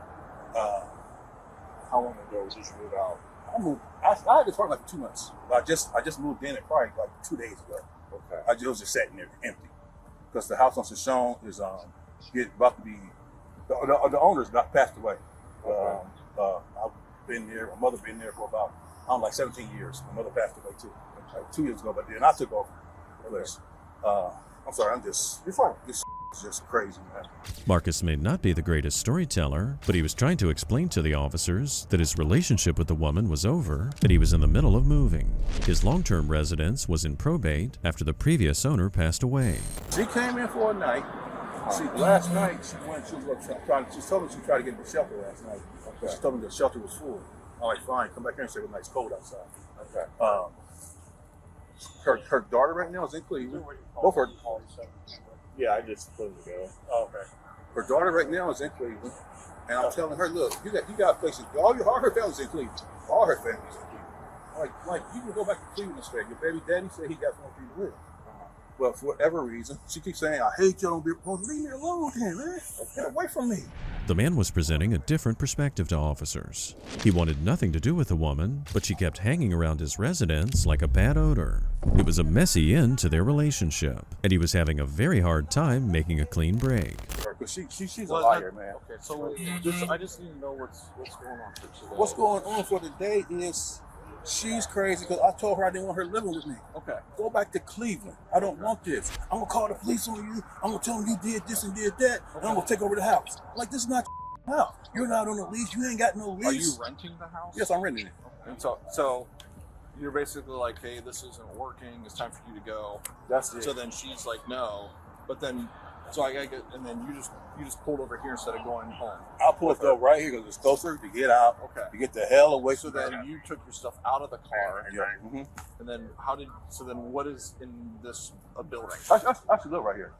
How long ago did you move out? I had this apartment like for 2 months. But I just moved in it probably like 2 days ago. Okay. It was just sitting there empty because the house on Shoshone is about to be the owner's not passed away. Okay. I've been there. My mother been there for about like 17 years. My mother passed away too, like 2 years ago. But then I took over. I'm sorry. You're fine. This is just crazy, man. Marcus may not be the greatest storyteller, but he was trying to explain to the officers that his relationship with the woman was over, that he was in the middle of moving. His long-term residence was in probate after the previous owner passed away. She came in for a night. Last night she told me she tried to get into the shelter last night. Okay. She told me the shelter was full. I'm like, fine, come back here and say it's nice cold outside. Okay. Her daughter right now is in Cleveland. Both her. Yeah, I just put them together. Oh, okay. Her daughter right now is in Cleveland, and I'm telling her, look, you got places. All her family's in Cleveland. All her family's in Cleveland. Like you can go back to Cleveland straight. Your baby daddy said he got somewhere for you to live. But for whatever reason, she keeps saying, I hate you, don't be leave me alone, man. Get away from me. The man was presenting a different perspective to officers. He wanted nothing to do with the woman, but she kept hanging around his residence like a bad odor. It was a messy end to their relationship, and he was having a very hard time making a clean break. Because she's a liar, man. Okay, so I just need to know what's going on for today. What's going on for today is she's crazy because I told her I didn't want her living with me. Okay. Go back to Cleveland. I don't want this. I'm going to call the police on you. I'm going to tell them you did this and did that. And I'm going to take over the house. Like, this is not your house. You're not on a lease. You ain't got no lease. Are you renting the house? Yes, I'm renting it. And so you're basically like, hey, this isn't working. It's time for you to go. That's it. So then she's like, no. But then, so I gotta get, and then you just pulled over here instead of going home. I'll pull it up right here because it's closer to get out. Okay. To get the hell away So from then that. you took your stuff out of the car. Yeah. Mm-hmm. And then what is in this building? I should look right here.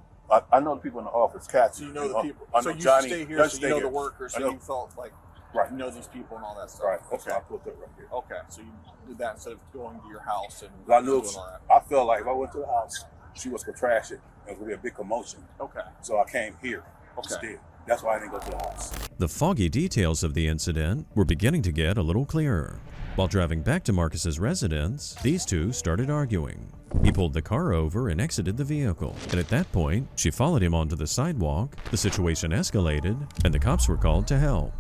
I know the people in the office, cats. So you know the people. I know So you Johnny. stay here, so you know the workers, so I know. you felt like Right. you know these people and all that stuff. Right. Okay. I put that right here. Okay. So you did that instead of going to your house and I knew. doing all that. I felt like if I went to the house, she was gonna trash it. It was gonna be a big commotion. Okay. So I came here Okay. instead. That's why I didn't go to the house. The foggy details of the incident were beginning to get a little clearer. While driving back to Marcus's residence, these two started arguing. He pulled the car over and exited the vehicle, and at that point, she followed him onto the sidewalk. The situation escalated, and the cops were called to help.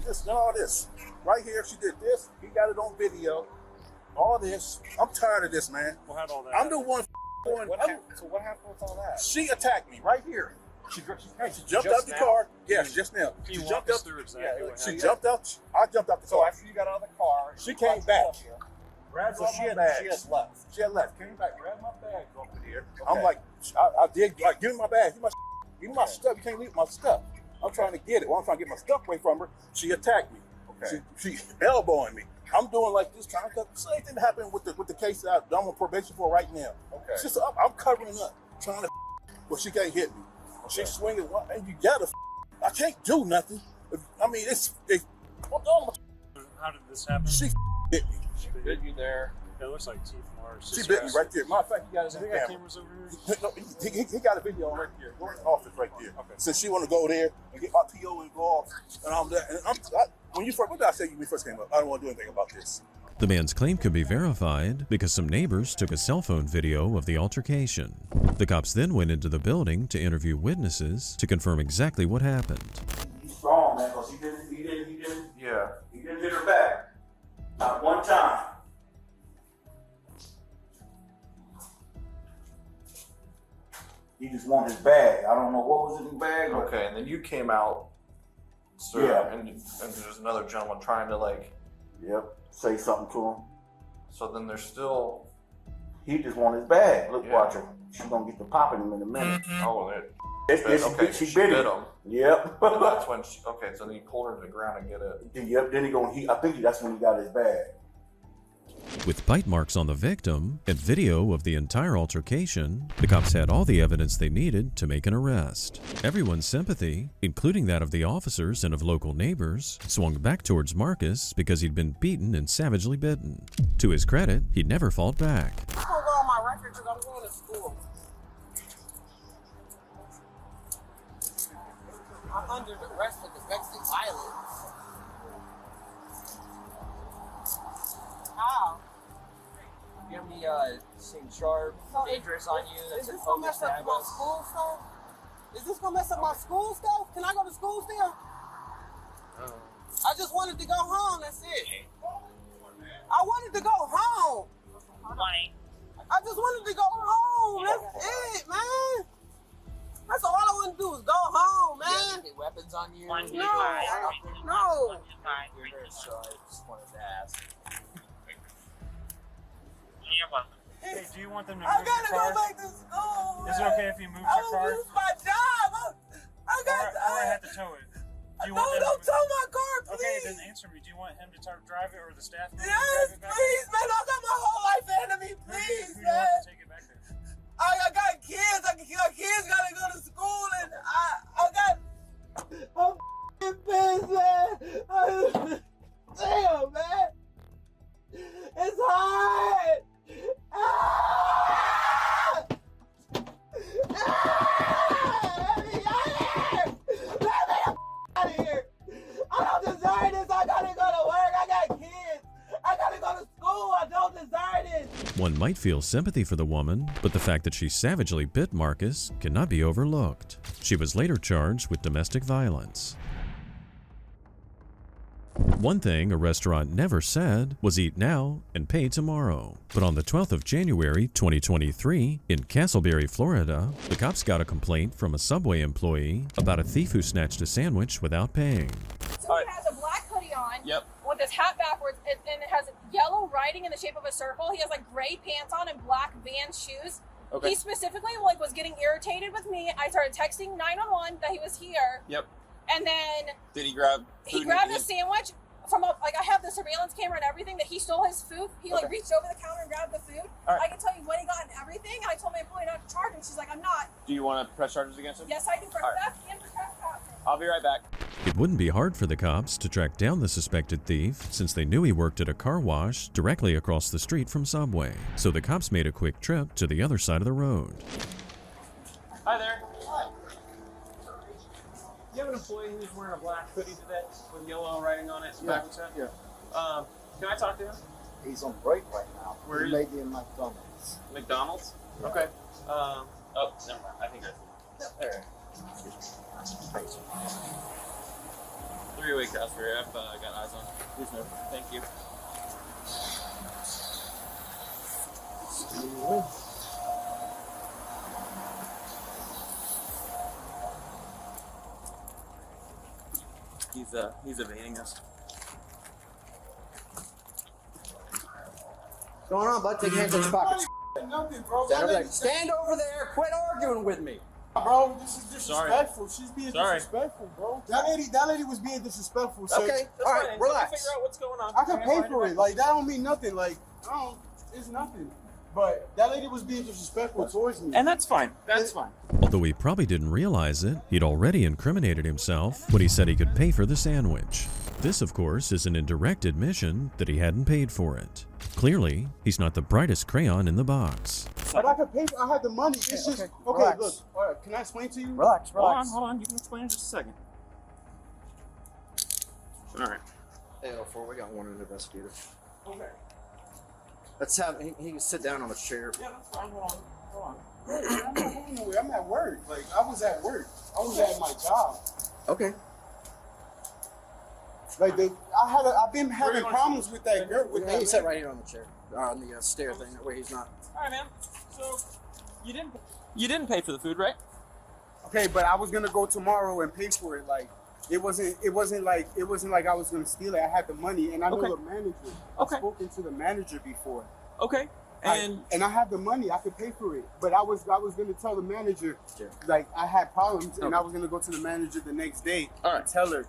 Listen, all this. Right here, she did this. He got it on video. All this. I'm tired of this, man. Well, how'd all that I'm the one going. So what happened with all that? She attacked me right here. She jumped Just out the now? car. Yes, just now. Can She you jumped walk us out. through exactly what She happened? jumped out. I jumped out the So car. after you got out of the car, She came back. Grabbed So all she my had bags. left. She had left. Came back. Grabbed my bag off of here. Okay. I'm like, I did. Like, give me my bag. Give me my stuff. You can't leave my stuff. I'm trying to get it. While I'm trying to get my stuff away from her, she attacked me. Okay. She elbowing me. I'm doing like this, trying to. Same thing happened with the case that I'm on probation for right now. Okay. It's just I'm covering up, trying to, but she can't hit me. Okay. She's swinging, and you gotta. I can't do nothing. I mean, it's. How did this happen? She hit me. She bit you there. It looks like teeth marks. She bit me right there. Matter of fact, he got it So in they the got camera. cameras over here? He got a video right there. Go in the office right there. Okay. Since she want to go there and get my PO involved, and I'm there. And what did I say when you first came up? I don't want to do anything about this. The man's claim could be verified because some neighbors took a cell phone video of the altercation. The cops then went into the building to interview witnesses to confirm exactly what happened. He's strong, man, because he didn't hit her back. Not one time. He just wanted his bag. I don't know what was in the bag. Okay, and then you came out, sir, Yeah. and there's another gentleman trying to like. Yep. Say something to him. So then there's still. He just wanted his bag. Look, Yeah. watch her. She's gonna get to popping him in a minute. Oh, She bit him. him. Yep. And that's when. Okay, so then he pulled her to the ground and get it. Yep. Then I think that's when he got his bag. With bite marks on the victim and video of the entire altercation, the cops had all the evidence they needed to make an arrest. Everyone's sympathy, including that of the officers and of local neighbors, swung back towards Marcus because he'd been beaten and savagely bitten. To his credit, he never fought back. I'm gonna go on my record because I'm going to school. I'm under the arrest for domestic violence. How? You have anything sharp, dangerous on you? Is this gonna mess up my school stuff? Is this gonna mess up my school stuff? Can I go to school still? I just wanted to go home, that's it. I wanted to go home. I just wanted to go home, that's it, man. That's all I want to do is go home, man. Any weapons on you? No. You're very shy. I just wanted to ask. Hey, do you want them to I move your gotta car? go back to school. Is it okay if you move I your car? lose my job. I got Or I have to tow it. Do you No, want them don't to tow my car, please. Okay, then answer me. Do you want him to drive it or the staff member to Yes, drive it back? please, man. I got my whole life ahead of me, please, Who do you man. want to take it back there? I got kids. I got kids gotta go to school, and I got. I'm pissed, man. Damn, man. It's hot. Ah! Ah! Let me out of here. I don't deserve this. I gotta go to work. I got kids. I gotta go to school. I don't deserve this. One might feel sympathy for the woman, but the fact that she savagely bit Marcus cannot be overlooked. She was later charged with domestic violence. One thing a restaurant never said was eat now and pay tomorrow. But on the 12th of January 2023, in Castleberry, Florida, the cops got a complaint from a Subway employee about a thief who snatched a sandwich without paying. So he has a black hoodie on. Yep. With his hat backwards, and it has yellow writing in the shape of a circle. He has like gray pants on and black Vans shoes. Okay. He specifically was getting irritated with me. I started texting 911 that he was here. Yep. And then Did he grab food? he grabbed a sandwich from I have the surveillance camera and everything that he stole his food. He reached over the counter and grabbed the food. All right. I can tell you what he got and everything. And I told my employee not to charge him. She's like, I'm not. Do you want to press charges against him? Yes, I do for All right. theft and for trespassing. I'll be right back. It wouldn't be hard for the cops to track down the suspected thief since they knew he worked at a car wash directly across the street from Subway. So the cops made a quick trip to the other side of the road. Hi there. Hi. You have an employee who's wearing a black hoodie today with yellow writing on it? Yeah. Can I talk to him? He's on break right now. Where He is may be in McDonald's. McDonald's? Yeah. Okay. Oh, never mind. I think There. Thanks. Three-way transfer. I've got eyes on. Yes, sir. Thank you. He's evading us. What's going on, bud? Take your hands out your pockets. Nothing, bro. Stand over there. Quit arguing with me. Bro, this is disrespectful. She's being Sorry. disrespectful, bro. That lady was being disrespectful. So Okay, all right, relax. Figure out what's going on. I can pay for it. Like that don't mean nothing. Like it's nothing. But that lady was being disrespectful towards me. And that's fine. That's fine. Although he probably didn't realize it, he'd already incriminated himself when he said he could pay for the sandwich. This, of course, is an indirect admission that he hadn't paid for it. Clearly, he's not the brightest crayon in the box. But I could pay. I had the money. It's just okay. Relax. Look. All right, can I explain to you? Relax. Hold on. You can explain in just a second. All right. Hey, L4, we got one investigator. Okay. Let's have he can sit down on the chair. Yeah, that's fine. Hold on. I'm not going nowhere. I'm at work. Like I was at work. I was at my job. Okay. Like I've been having problems with that girl. With He that can sit right here on the chair, on the stair thing. That way he's not. All right, man. So you didn't pay for the food, right? Okay, but I was gonna go tomorrow and pay for it. Like it wasn't like I was gonna steal it. I had the money, and I know the manager. I've spoken to the manager before. Okay. And I have the money. I could pay for it. But I was gonna tell the manager like I had problems, and I was gonna go to the manager the next day and tell her.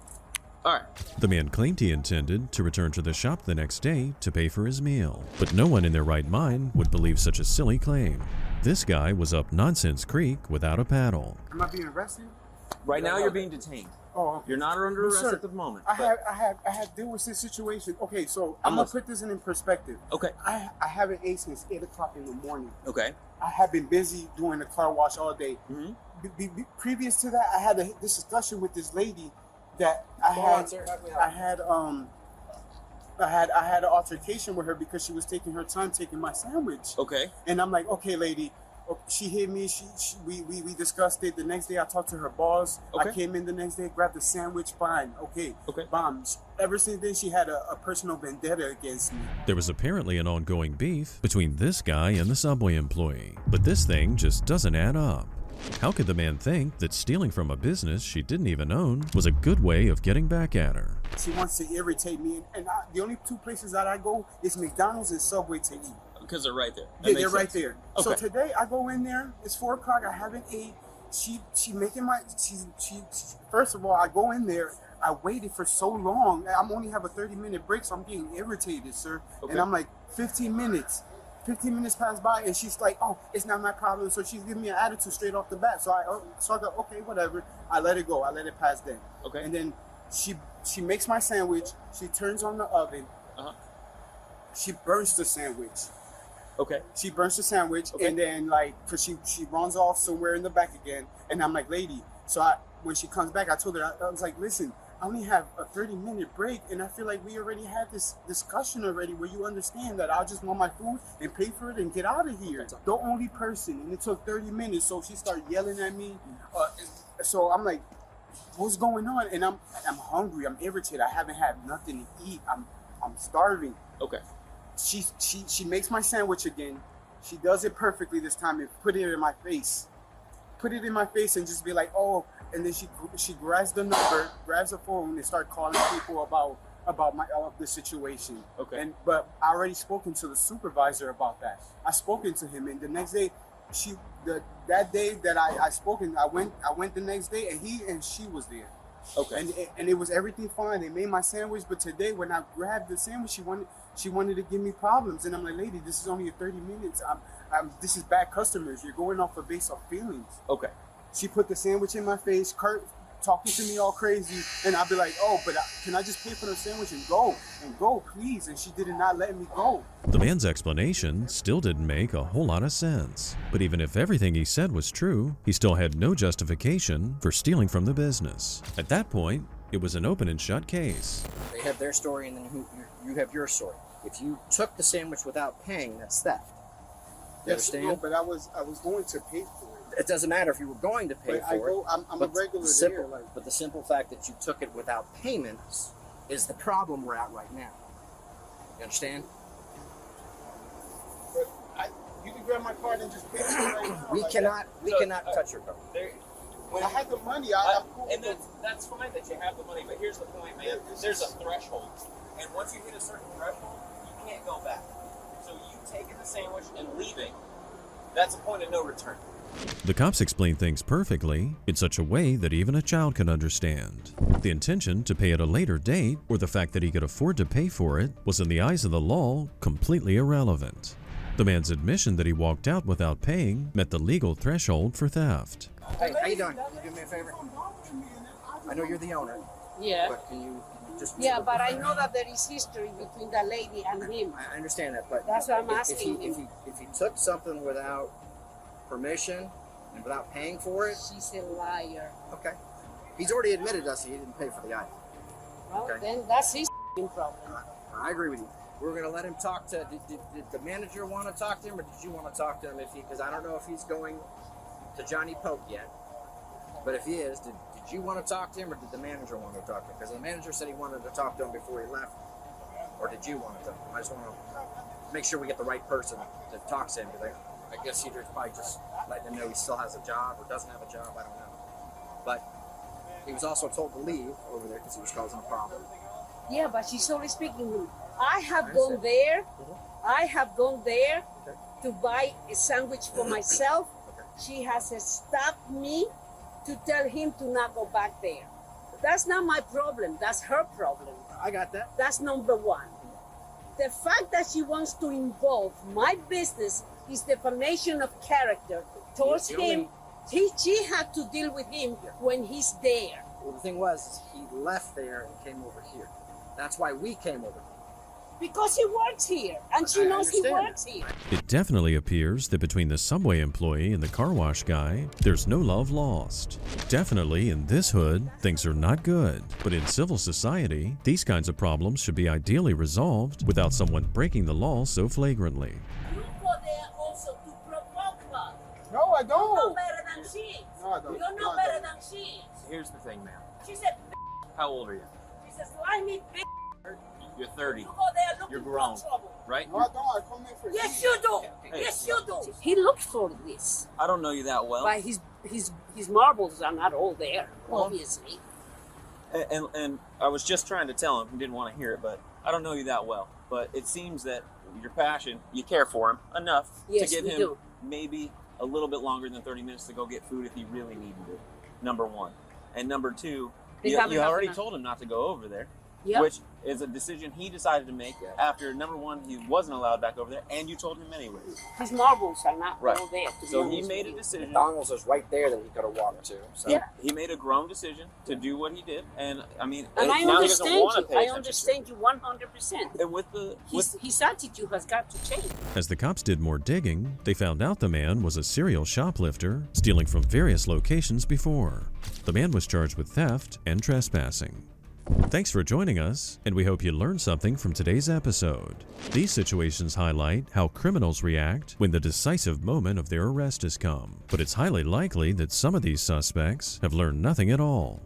All right. The man claimed he intended to return to the shop the next day to pay for his meal, but no one in their right mind would believe such a silly claim. This guy was up Nonsense Creek without a paddle. Am I being arrested? Right now, you're being detained. Oh, okay. You're not under arrest Sir, at the moment. I have deal with this situation. Okay, so I'm gonna put this in perspective. Okay. I haven't ate since 8:00 in the morning. Okay. I have been busy doing the car wash all day. Mm-hmm. Previous to that, I had this discussion with this lady that I had I had an altercation with her because she was taking her time taking my sandwich. Okay. And I'm like, okay, lady. She hit me. We discussed it. The next day, I talked to her boss. Okay. I came in the next day, grabbed the sandwich. Fine. Okay. Okay. Bomb. Ever since then, she had a personal vendetta against me. There was apparently an ongoing beef between this guy and the Subway employee, but this thing just doesn't add up. How could the man think that stealing from a business she didn't even own was a good way of getting back at her? She wants to irritate me, and the only two places that I go is McDonald's and Subway to eat. Because they're right there. Yeah, they're right there. Okay. So today I go in there. It's 4 o'clock. I haven't ate. She making my. She. First of all, I go in there. I waited for so long. I'm only have a 30-minute break, so I'm getting irritated, sir. Okay. And I'm like, 15 minutes. 15 minutes pass by, and she's like, "Oh, it's not my problem." So she's giving me an attitude straight off the bat. So I go, "Okay, whatever." I let it go. I let it pass then. Okay. And then she makes my sandwich. She turns on the oven. She burns the sandwich. Okay. She burns the sandwich, and then cause she runs off somewhere in the back again, and I'm like, lady. So when she comes back, I told her, I was like, listen, I only have a 30-minute break, and I feel like we already had this discussion already, where you understand that I just want my food and pay for it and get out of here. The only person, and it took 30 minutes, so she started yelling at me. So I'm like, what's going on? And I'm hungry. I'm irritated. I haven't had nothing to eat. I'm starving. Okay. She makes my sandwich again. She does it perfectly this time and put it in my face. Put it in my face and just be like, oh. And then she grabs the number, grabs the phone, and start calling people about the situation. Okay. But I already spoken to the supervisor about that. I spoken to him, and the next day, that day that I spoken, I went the next day, and he and she was there. Okay. And it was everything fine. They made my sandwich, but today when I grabbed the sandwich, she wanted to give me problems, and I'm like, lady, this is only 30 minutes. This is bad customers. You're going off of base of feelings. Okay. She put the sandwich in my face, talking to me all crazy, and I'd be like, oh, but can I just pay for the sandwich and go, please? And she did not let me go. The man's explanation still didn't make a whole lot of sense. But even if everything he said was true, he still had no justification for stealing from the business. At that point, it was an open and shut case. They have their story, and then you have your story. If you took the sandwich without paying, that's theft. You understand? No, but I was going to pay for it. It doesn't matter if you were going to pay for it. I'm a regular there. But the simple fact that you took it without payments is the problem we're at right now. You understand? But you can grab my card and just pay for it right now. We cannot touch your card. When I had the money, and that's fine that you have the money, but here's the point, man. There's a threshold, and once you hit a certain threshold, you can't go back. So you taking the sandwich and leaving, that's a point of no return. The cops explained things perfectly, in such a way that even a child could understand. The intention to pay at a later date, or the fact that he could afford to pay for it, was in the eyes of the law completely irrelevant. The man's admission that he walked out without paying met the legal threshold for theft. Hey, how you doing? Can you do me a favor? I know you're the owner. Yeah. But can you just... Yeah, but I know that there is history between the lady and him. I understand that, but... That's what I'm asking if he took something without permission and without paying for it... She's a liar. Okay. He's already admitted to us he didn't pay for the item. Well, Okay. then that's his problem. I agree with you. We're going to let him talk to... Did the manager want to talk to him, or did you want to talk to him? Because I don't know if he's going to Johnny Pope yet. But if he is, did you want to talk to him, or did the manager want to talk to him? Because the manager said he wanted to talk to him before he left. Or did you want to talk to him? I just want to make sure we get the right person to talk to him. Because I guess he's probably just letting him know he still has a job or doesn't have a job. I don't know. But he was also told to leave over there because he was causing a problem. Yeah, but she's only speaking. I have gone there. I have gone there to buy a sandwich for myself. She has stopped me to tell him to not go back there. That's not my problem. That's her problem. I got that. That's number one. The fact that she wants to involve my business is defamation of character towards him. She had to deal with him when he's there. Well, the thing was, he left there and came over here. That's why we came over here. Because he works here, and she knows he works here. It definitely appears that between the subway employee and the car wash guy, there's no love lost. Definitely in this hood, things are not good. But in civil society, these kinds of problems should be ideally resolved without someone breaking the law so flagrantly. You go there also to provoke her. No, I You're don't. no better than she is. No, I don't. You're No, no I better don't. than she is. Here's the thing, ma'am. She said, How old are you? she says, slimy bitch. You're 30. You go there looking You're grown, for trouble. right? No, I don't. I come in for Yes, you do. Hey. Yes, you do. He looked for this. I don't know you that well. But his marbles are not all there, obviously. And I was just trying to tell him, he didn't want to hear it, but I don't know you that well. But it seems that your passion, you care for him enough Yes, to give we him do. maybe a little bit longer than 30 minutes to go get food if he really needed it. Number one. And number two, They you haven't already enough. told him not to go over there. Yep. Which is a decision he decided to make after, number one, he wasn't allowed back over there, and you told him anyway. His marbles are not Right. all there. to be So he honest made a with you. decision. McDonald's is right there that he could have walked to. So. Yeah. He made a grown decision to do what he did, and I mean, And I now he doesn't understand want to you. pay I attention. understand you 100%. And with the His attitude has got to change. As the cops did more digging, they found out the man was a serial shoplifter, stealing from various locations before. The man was charged with theft and trespassing. Thanks for joining us, and we hope you learned something from today's episode. These situations highlight how criminals react when the decisive moment of their arrest has come. But it's highly likely that some of these suspects have learned nothing at all.